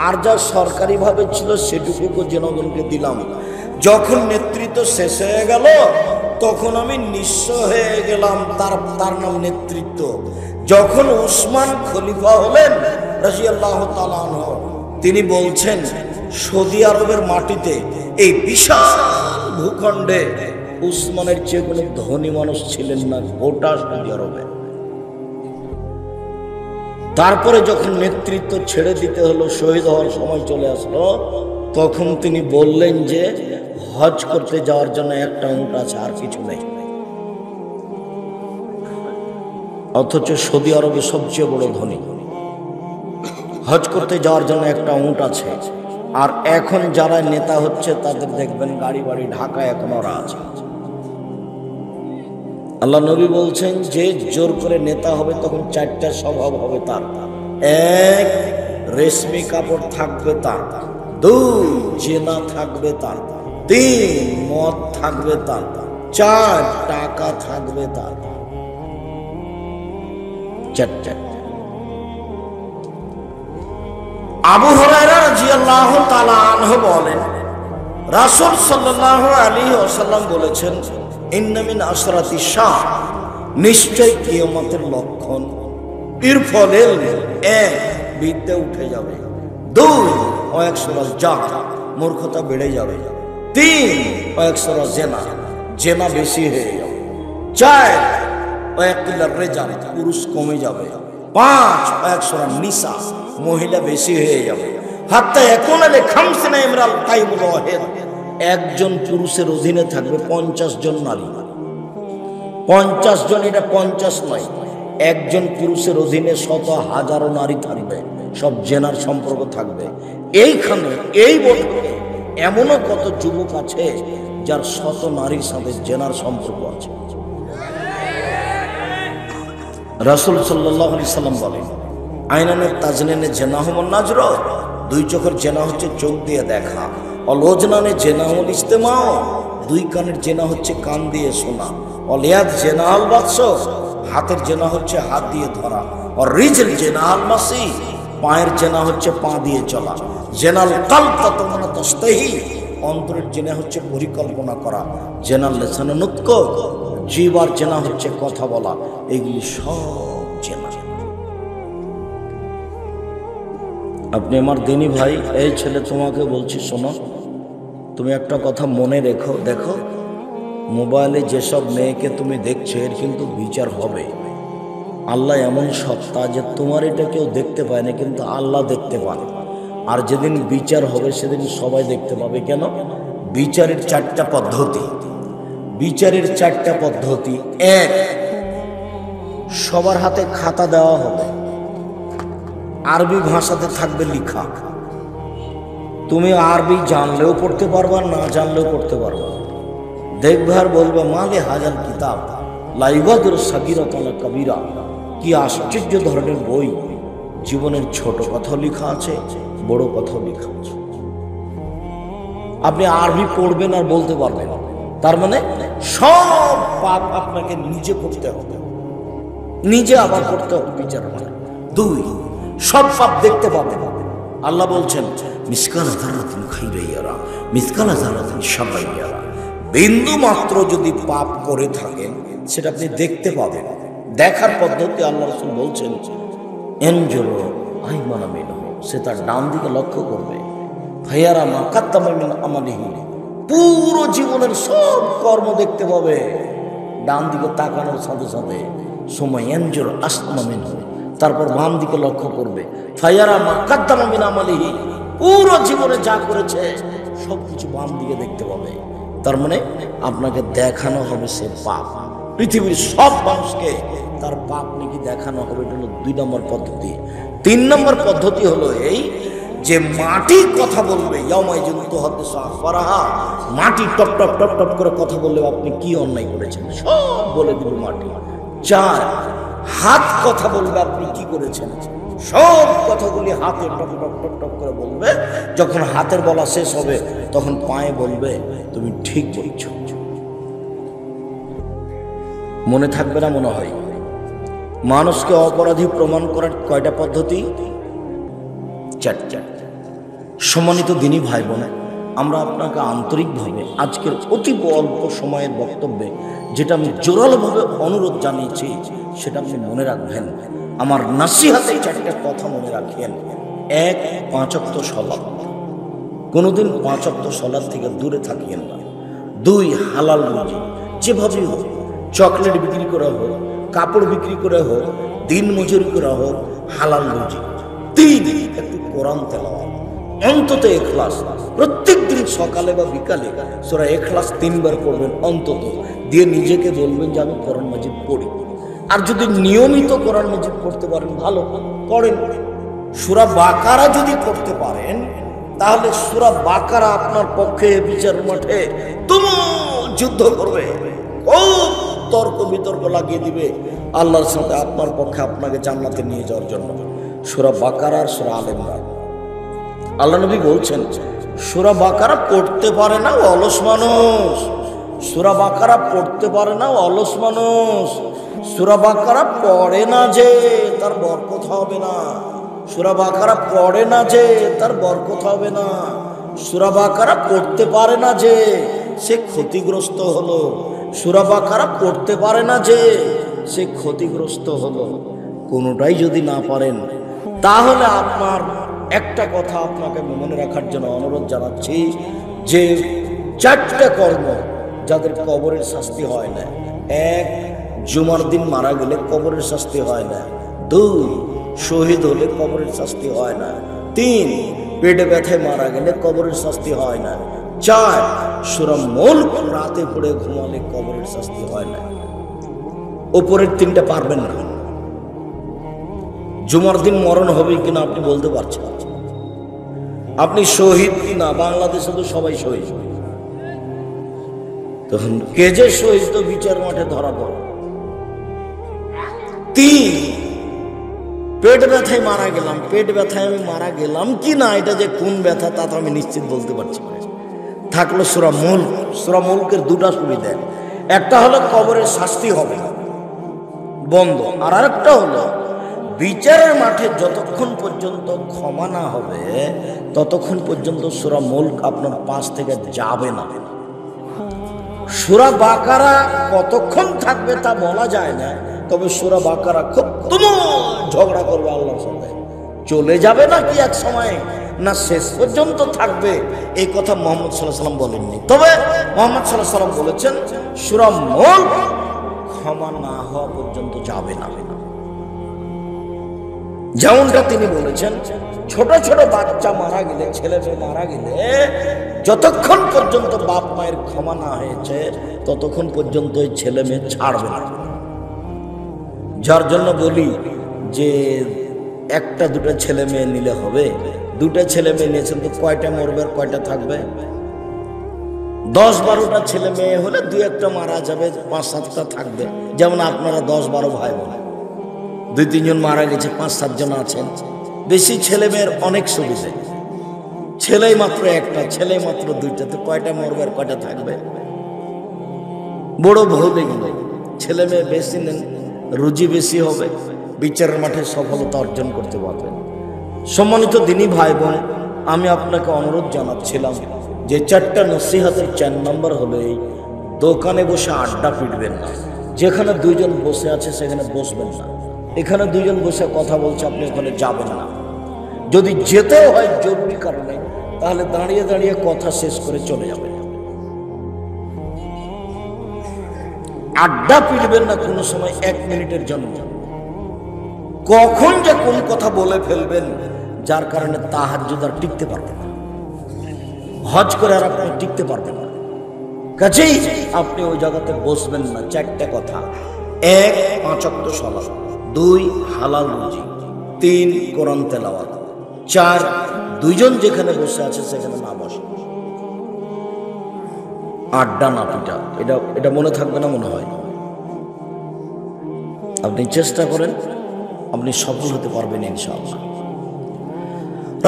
আর যা সরকারি ভাবে ছিল সেটুকুকে জনগণকে দিলাম। যখন নেতৃত্ব শেষ হয়ে গেল তখন আমি নিঃস্ব হয়ে গেলাম, তার নাম নেতৃত্ব। যখন উসমান খলিফা হলেন রাদিয়াল্লাহু তাআলা আনহু, তিনি বলছেন, সৌদি আরবের মাটিতে, এই বিশাল ভূখণ্ডে উসমানের চেয়ে কোনো ধনী মানুষ ছিলেন না গোটা সৌদি আরবে। তারপরে যখন নেতৃত্ব ছেড়ে দিতে হলো, শহীদ হওয়ার সময় চলে আসলো, তখন তিনি বললেন যে হজ করতে যাওয়ার জন্য একটা উট আছে, আর কিছু নেই। অথচ সৌদি আরবে সবচেয়ে বড় ধনী, হজ করতে যাওয়ার জন্য একটা উট আছে। আর এখন যারা নেতা হচ্ছে তাদের দেখবেন গাড়ি বাড়ি ঢাকা এখন ওরা আছে। আল্লাহ নবী বলছেন যে জোর করে নেতা হবে তখন চারটা স্বভাব হবে তার। এক, রেশমি কাপড় থাকবে তার। দুই, জেনা থাকবে তার। তিন, মদ থাকবে তার। চার, টাকা থাকবে তার। চারটা। আবু হুরায়রা রাদিয়াল্লাহু তাআলা আনহু বলেন, রাসূল সাল্লাল্লাহু আলাইহি ওয়াসাল্লাম বলেছেন, ইন্না মিন আশরাতি শাহ, নিশ্চয় কিয়ামতের লক্ষণ, ইরফালে এক, বিদ্যা উঠে যাবে। দুই, ওয়াকসুরাল জাহ, মূর্খতা বেড়ে যাবে। তিন, ওয়াকসুরাল জেনা, জেনা বেশি হয়ে যাবে। চার, ওয়াকিলার রিজাল, পুরুষ কমে যাবে। পাঁচ, ওয়াকসুরাল নিসা, মহিলা বেশি হয়ে যাবে। হাত্তা এখন আলে খামসিনা ইমরাল তাইবুল ওয়াহিদ, একজন পুরুষের অধীনে থাকবে 50 জন নারী। 50 জন, এটা 50 নয়, একজন পুরুষের অধীনে শত হাজারো নারী থাকবে, সব জেনার সম্পর্ক থাকবে। এইখানে এই বছরে এমনও কত যুবক আছে যার শত নারীর সাথে জেনার সম্পর্ক আছে। রাসূল সাল্লাল্লাহু আলাইহি সাল্লাম বলেন, আইনানের তাজনিনে জেনাহুমুন নাজর, দুই চোখের জেনা হচ্ছে চোখ দিয়ে দেখা। অলোজনানে জেনাহুল ইস্তেমাও, দুই কানের জেনা হচ্ছে কান দিয়ে শোনা। অলিয়াদ জেনাহাল বাদশ, হাতের জেনা হচ্ছে হাত দিয়ে ধরা। আর রিজল জেনাহাল মাসি, পায়ের জেনা হচ্ছে পা দিয়ে চলা। জেনাল কালব তাতমানা তাস্তাহি, অন্তরের জেনা হচ্ছে পরিকল্পনা করা। জেনাল লিসানে নুতক, জিহ্বার জেনা হচ্ছে কথা বলা। এগুলি সব জেনা। আপনি আমার দিনী ভাই, এই ছেলে তোমাকে বলছি, শোনো, তুমি একটা কথা মনে রেখো। দেখো, মোবাইলে যেসব মেয়েকে তুমি দেখছো এর কিন্তু বিচার হবে। আল্লাহ এমন সত্তা যে তোমার এটা কেউ দেখতে পায় না, কিন্তু আল্লাহ দেখতে পায়। আর যেদিন বিচার হবে সেদিন সবাই দেখতে পাবে। কেন? বিচারের চারটা পদ্ধতি। বিচারের চারটা পদ্ধতি। এক, সবার হাতে খাতা দেওয়া হবে, আরবি ভাষাতে থাকবে লিখা। তুমি আরবি জানলেও পড়তে পারবা, না জানলেও পড়তে পারবা। দেখবে আর বলবে, মালে হাজার কিতাব লাইবাদুর সাগীরাত ওয়া কাবীরা, কি আশ্চর্য ধরনের বই। জীবনের ছোট কথা লেখা আছে, বড় কথা লেখা আছে। আপনি আরবি পড়বেন আর বলতে পারবেন, তার মানে সব পাপ আপনাকে নিজে করতে হবে, নিজে আবার করতে হবে বিচার মানে। দুই, সব পাপ দেখতে পাবেন। আল্লাহ বলছেন, মিসকালা যারাতিন খাইরা ইয়ারা, মিসকালা যারাতিন শাররা ইয়ারা, বিন্দু মাত্র যদি পাপ করে থাকেন সেটা আপনি দেখতে পাবেন। দেখার পদ্ধতি আল্লাহ রাসূল বলছেন, এনজুরু আইমানা মিনহু, সে তার ডান দিকে লক্ষ্য করবে। ফায়ারা মা কাদ্দামা মিন আমালিহি, পুরো জীবনের সব কর্ম দেখতে পাবে ডান দিকে তাকানোর সাথে সাথে। সময় এনজুরু আসমা মিনহু, তারপর বাম দিকে লক্ষ্য করবে। ফায়ারা মা কাদ্দামা মিন আমালিহি, পুরো জীবনে যা করেছে সবকিছু বাম দিকে দেখতে পাবে। তার মানে আপনাকে দেখানো হবে সে পাপ। পৃথিবীর সব মানুষকে তার পাপ নাকি দেখানো হবে। এটা হলো 2 নম্বর পদ্ধতি। 3 নম্বর পদ্ধতি হলো এই যে মাটি কথা বলবে। মাটি টপ টপ টপ টপ করে কথা বললে আপনি কি অন্যায় করেছেন সব বলে দিল মাটি। 4, হাত কথা বলবে আপনি কি করেছেন, সব কথাগুলি হাতে টপ টপ টপ টপ করে বলবে। যখন হাতের বলা শেষ হবে তখন পায়ে বলবে তুমি ঠিক বলছ। মনে থাকবে না মনে হয়? মানুষকে অপরাধী প্রমাণ করার কয়টা পদ্ধতি? 4টা। সম্মানিত দিনী ভাই বোন, আমরা আপনাকে আন্তরিকভাবে আজকের অতি অল্প সময়ের বক্তব্যে যেটা আমি জোরালোভাবে অনুরোধ জানিয়েছি সেটা আপনি মনে রাখবেন। আমার নাসিহাতে 4টা কথা মনে রাখেন। 1, 5 ওয়াক্ত সালাত, কোনোদিন 5 ওয়াক্ত সালাত থেকে দূরে থাকিয়েন না। 2, হালাল রুজি, যেভাবেই হোক, চকলেট বিক্রি করা হোক, কাপড় বিক্রি করে হোক, দিন মজুরি করা হোক, হালাল রুজি, 3 একটু কোরআন তেলাওয়াত, অন্তত ইখলাস প্রত্যেক দিন সকালে বা বিকালে সূরা ইখলাস 3 বার পড়বেন অন্তত, দিয়ে নিজেকে বলবেন যে আমি কোরআন মাজিদ পড়ি। আর যদি নিয়মিত কোরআন মাজিদ পড়তে পারেন ভালো, পড়েন। সূরা বাকারা যদি পড়তে পারেন তাহলে সূরা বাকারা আপনার পক্ষে বিচার মাঠে তুমুল যুদ্ধ করবে, খুব তর্ক বিতর্ক লাগিয়ে দিবে আল্লাহর সাথে আপনার পক্ষে আপনাকে জান্নাতে নিয়ে যাওয়ার জন্য। সূরা বাকারা আর সূরা আলে ইমরান, আল্লাহ নবী বলছেন সূরা বাকারা পড়তে পারে না অলস মানুষ, সূরা বাকারা পড়তে পারে না অলস মানুষ, সূরা বাকারা পড়ে না যে তার বরকত হবে না, সূরা বাকারা পড়ে না যে তার বরকত হবে না, সূরা বাকারা পড়তে পারে না যে সে ক্ষতিগ্রস্ত হলো, সূরা বাকারা পড়তে পারে না যে সে ক্ষতিগ্রস্ত হলো। কোনোটাই যদি না পারেন তাহলে আপনার একটা কথা আপনাকে মনে রাখার জন্য অনুরোধ জানাচ্ছি যে 4টা কর্ম যাদের কবরের শাস্তি হয় না। 1, জুমার দিন মারা গেলে কবরের শাস্তি হয় না। 2, শহীদ হলে কবরের শাস্তি হয় না। 3, পেটে ব্যথায় মারা গেলে কবরের শাস্তি হয় না। 4, সূরা মুলক রাতে পড়ে ঘুমালে কবরের শাস্তি হয় না। উপরের 3টা পারবেন না। জুমার দিন মরণ হবে কিনা আপনি বলতে পারছেন, আপনি শহীদ কিনা, বাংলাদেশে তো সবাই শহীদ, তখন কে যে শহীদ তো বিচার মাঠে ধরা পড়ে। 3, পেট ব্যথায় মারা গেলাম, পেট ব্যথায় আমি মারা গেলাম কি না এটা যে কোন ব্যথা তা তো আমি নিশ্চিত বলতে পারছি না। থাকলো সূরা মুলক, সূরা মুলকের 2টা সুবিধা, একটা হলো কবরের শাস্তি হবে বন্ধ, আর আরেকটা হলো বিচারের মাঠে যতক্ষণ পর্যন্ত ক্ষমা না হবে ততক্ষণ পর্যন্ত সূরা মুলক আপনার পাশ থেকে যাবে না। সূরা বাকারা কতক্ষণ থাকবে তা বলা যায় না, তবে সূরা বাকারা খুব তুমুল ঝগড়া করবে আল্লাহর সাথে, চলে যাবে না কি এক সময় না শেষ পর্যন্ত থাকবে, এই কথা মুহাম্মদ সাল্লাল্লাহু আলাইহি ওয়াসাল্লাম বলেননি। তবে মুহাম্মদ সাল্লাল্লাহু আলাইহি ওয়াসাল্লাম বলেছেন সূরা মুলক ক্ষমা না হওয়া পর্যন্ত যাবে না। যেমনটা তিনি বলেছেন ছোট ছোট বাচ্চা মারা গেলে, ছেলে মেয়ে মারা গেলে যতক্ষণ পর্যন্ত বাপ মায়ের ক্ষমা না হয়েছে ততক্ষণ পর্যন্ত ওই ছেলে মেয়ে ছাড়বে না। যার জন্য বলি যে 1টা 2টা ছেলে মেয়ে নিলে হবে, 2টা ছেলে মেয়ে নিয়েছেন তো কয়টা মরবে আর কয়টা থাকবে? 10-12টা ছেলে মেয়ে হলে 2-1টা মারা যাবে, 5-7টা থাকবে। যেমন আপনারা 10-12 ভাই বোন, 2-3 জন মারা গেছে, 5-7 জন আছেন। বেশি ছেলে মেয়ের অনেক সুবিধা, ছেলেই মাত্র 1টা, ছেলে মাত্র 2টা, তো কয়টা মরবে আর কয়টা থাকবে? বড় ভুল এগুলো। ছেলে মেয়ে বেশি নেন, রুজি বেশি হবে, বিচারের মাঠে সফলতা অর্জন করতে পারবেন। সম্মানিত দিনী ভাই বোন, আমি আপনাকে অনুরোধ জানাচ্ছিলাম যে 4টা নসিহতের 4 নম্বর হলো এই, দোকানে বসে আড্ডা পিটবেন না। যেখানে 2 জন বসে আছে সেখানে বসবেন না। এখানে 2 জন বসে কথা বলছে, আপনি ওখানে যাবেন না। যদি যেতেও হয় জরুরি কারণে তাহলে দাঁড়িয়ে দাঁড়িয়ে কথা শেষ করে চলে যাবেন। আড্ডা পিটবেন না কোনো সময় 1 মিনিটের জন্য। কখন যে কোন কথা বলে ফেলবেন যার কারণে তাহাজ্জুদ আর টিকতে পারবেন না, হজ করে আর আপনি টিকতে পারবেন না। কাজেই আপনি ওই জায়গাতে বসবেন না। 4টা কথা: 1, 5 ওয়াক্ত সালাত, 2, হালাল রুজি, 3, কোরআন তেলাওয়াত, 4, 2 জন যেখানে বসে আছে সেখানে না বসে, আড্ডা না পিটা। এটা মনে থাকবে না মনে হয়? আপনি চেষ্টা করেন, আপনি সফল হতে পারবেন ইনশাআল্লাহ।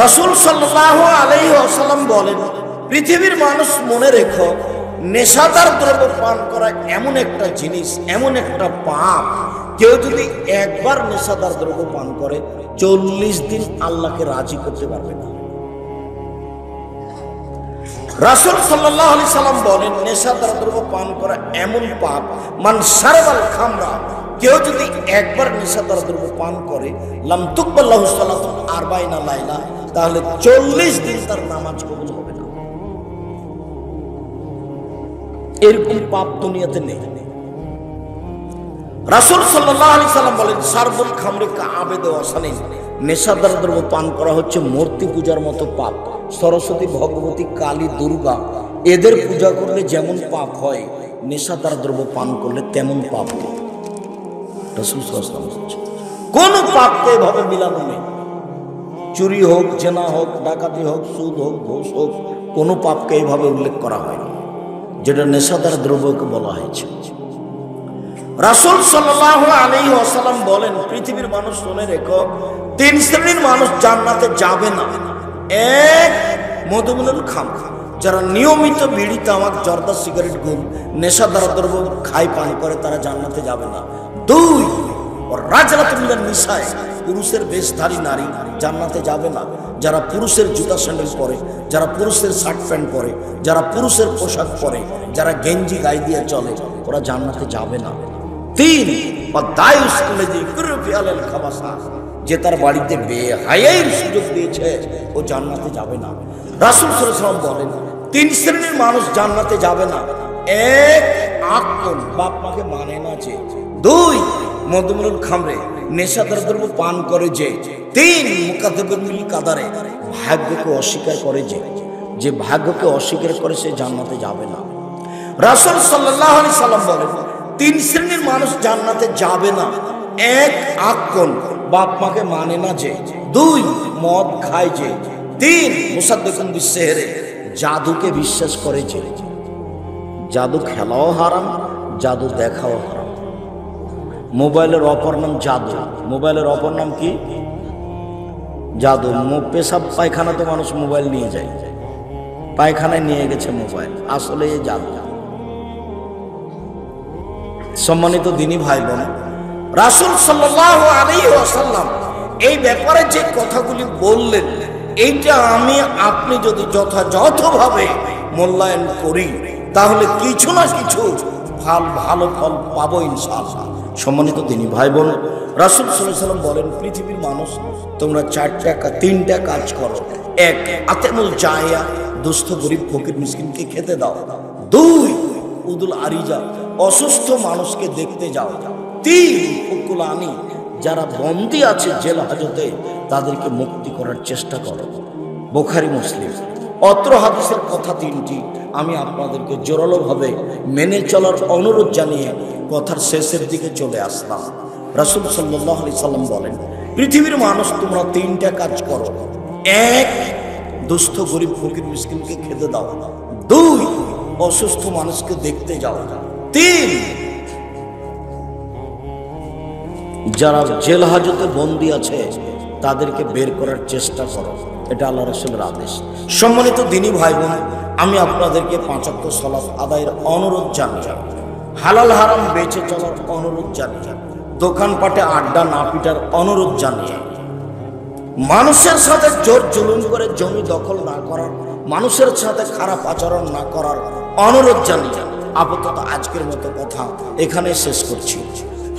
রাসূল সাল্লাল্লাহু আলাইহি ওয়াসাল্লাম বলেন, পৃথিবীর মানুষ মনে রেখো, নেশাদার দ্রব্য পান করা এমন একটা জিনিস, এমন একটা পাপ, কেউ যদি একবার নেশাদার দ্রব্য পান করে 40 দিন আল্লাহকে রাজি করতে পারবে না। রাসূল সাল্লাল্লাহু আলাইহি সাল্লাম বলেন, নেশাদার দ্রব্য পান করা এমন পাপ, মান শারাবাল খামরা, কেউ যদি একবার নেশাদার দ্রব্য পান করে, লাম তুকবাল লাহু সালাতু 40 লাইলা, তাহলে 40 দিন তার নামাজ কবুল হবে না। এরকম পাপ দুনিয়াতে নেই। রাসূল সাল্লাল্লাহু আলাইহি সাল্লাম বলেন, সারবুল খামরি কাআবেদ ওয়াসানিন, নেশাদার দ্রব্য পান করা হচ্ছে মূর্তি পূজার মতো পাপ। সরস্বতী, ভগবতী, কালী, দুর্গা এদের পূজা করলে যেমন পাপ হয়, নেশাদার দ্রব্য পান করলে তেমন পাপ হয়। রাসূল সাল্লাল্লাহু আলাইহি ওয়াসাল্লাম বলেছেন, কোন পাপকে এভাবে মিলানো নেই। চুরি হোক, জেনা হোক, ডাকাতি হোক, সুদ হোক, ঘুষ হোক, কোনো পাপকে এইভাবে উল্লেখ করা হয়নি যেটা নেশাদার দ্রব্যকে বলা হয়েছে। রাসূল সাল্লাল্লাহু আলাইহি ওয়াসাল্লাম বলেন, পৃথিবীর মানুষ শুনে রেখো, তিন শ্রেণীর মানুষ জান্নাতে যাবে না। এক, মধুমুল খাম, যারা নিয়মিত বিড়ি, তামাক, জর্দা, সিগারেট, গুল, নেশাদার দ্রব্য খায়, পান করে, তারা জান্নাতে যাবে না। দুই, রাজরাতুল নিসায়, পুরুষের বেশধারী নারী জান্নাতে যাবে না। যারা পুরুষের জুতা স্যান্ডেল পরে, যারা পুরুষের শার্ট প্যান্ট পরে, যারা পুরুষের পোশাক পরে, যারা গেঞ্জি গায়ে দিয়ে চলে, ওরা জান্নাতে যাবে না। তিন, যে তার বাড়িতে বেহায়ার সুযোগ দিয়েছে, ও জান্নাতে যাবে না। রাসূল সাল্লাল্লাহু আলাইহি ওয়াসাল্লাম বলেন, তিন শ্রেণীর মানুষ জান্নাতে যাবে না। এক, আকল, বাপ মাকে মানে না যে। দুই, মধুমুল খামরে, নেশাদার দ্রব্য পান করে যে। তিন, মুকাদ্দিবুল মিল কাদারে, ভাগ্যকে অস্বীকার করে যে ভাগ্যকে অস্বীকার করে সে জান্নাতে যাবে না। রাসূল সাল্লাল্লাহু আলাইহি সাল্লাম বলেন, তিন শ্রেণীর মানুষ জান্নাতে যাবে না। এক, আকল, বাপ মাকে মানে না যে। দুই, মদ খায় যে। তিন, মুসাদ্দিকুন বিসসিহরি, জাদুকে বিশ্বাস করে যে। জাদু খেলাও হারাম, জাদু দেখাও হারাম। মোবাইলের অপর নাম জাদু। মোবাইলের অপর নাম কি? জাদু। পেশাব পায়খানা তো মানুষ মোবাইল নিয়ে যায়, পায়খানায় নিয়ে গেছে মোবাইল, আসলে এই জাদু। সম্মানিত দিনী ভাই বোন, রাসূল সাল্লাল্লাহু আলাইহি ওয়াসাল্লাম এই ব্যাপারে যে কথাগুলি বললেন, এইটা আমি আপনি যদি যথাযথভাবে মূল্যায়ন করি, তাহলে কিছু না কিছু ভালো ফল পাবো ইনশাআল্লাহ। সম্মানিত দিনী ভাই বোন, রাসূল সাল্লাল্লাহু আলাইহি ওয়াসাল্লাম বলেন, পৃথিবীর মানুষ তোমরা তিনটা কাজ করো। এক, আতেমুল জাহিয়া, দুস্থ গরিব ফকির মিসকিনকে খেতে দাও। দুই, উদুল আরিজা, অসুস্থ মানুষকে দেখতে যাও। তিন, ফুকুল আনি, যারা বন্দী আছে জেল হাজতে, তাদেরকে মুক্তি করার চেষ্টা করো। বুখারী, মুসলিম। অত্র হাদিসের কথা তিনটি আমি আপনাদেরকে জোরালোভাবে মেনে চলার অনুরোধ জানিয়ে কথার শেষের দিকে চলে আসলাম। রাসূল সাল্লাল্লাহু আলাইহি সাল্লাম বলেন, পৃথিবীর মানুষ তোমরা তিনটা কাজ করো। এক, দুস্থ গরিব ফকির মিসকিনকে খেতে দাও। দুই, অসুস্থ মানুষকে দেখতে যাও। তিন, যারা জেল হাজতে বন্দী আছে তাদেরকে বের করার চেষ্টা করো। এটা আল্লাহ রাসূলের আদেশ। সম্মানিত দিনী ভাই বোন, আমি আপনাদেরকে 5 ওয়াক্ত সালাত আদায়ের অনুরোধ জানাই, হালাল হারাম বেঁচে চলার অনুরোধ জানাই, দোকানপাটে আড্ডা না পিটার অনুরোধ জানাই, মানুষের সাথে জোর জুলুম করে জমি দখল না করার, মানুষের সাথে খারাপ আচরণ না করার অনুরোধ জানাই। আপাতত আজকের মতো কথা এখানে শেষ করছি।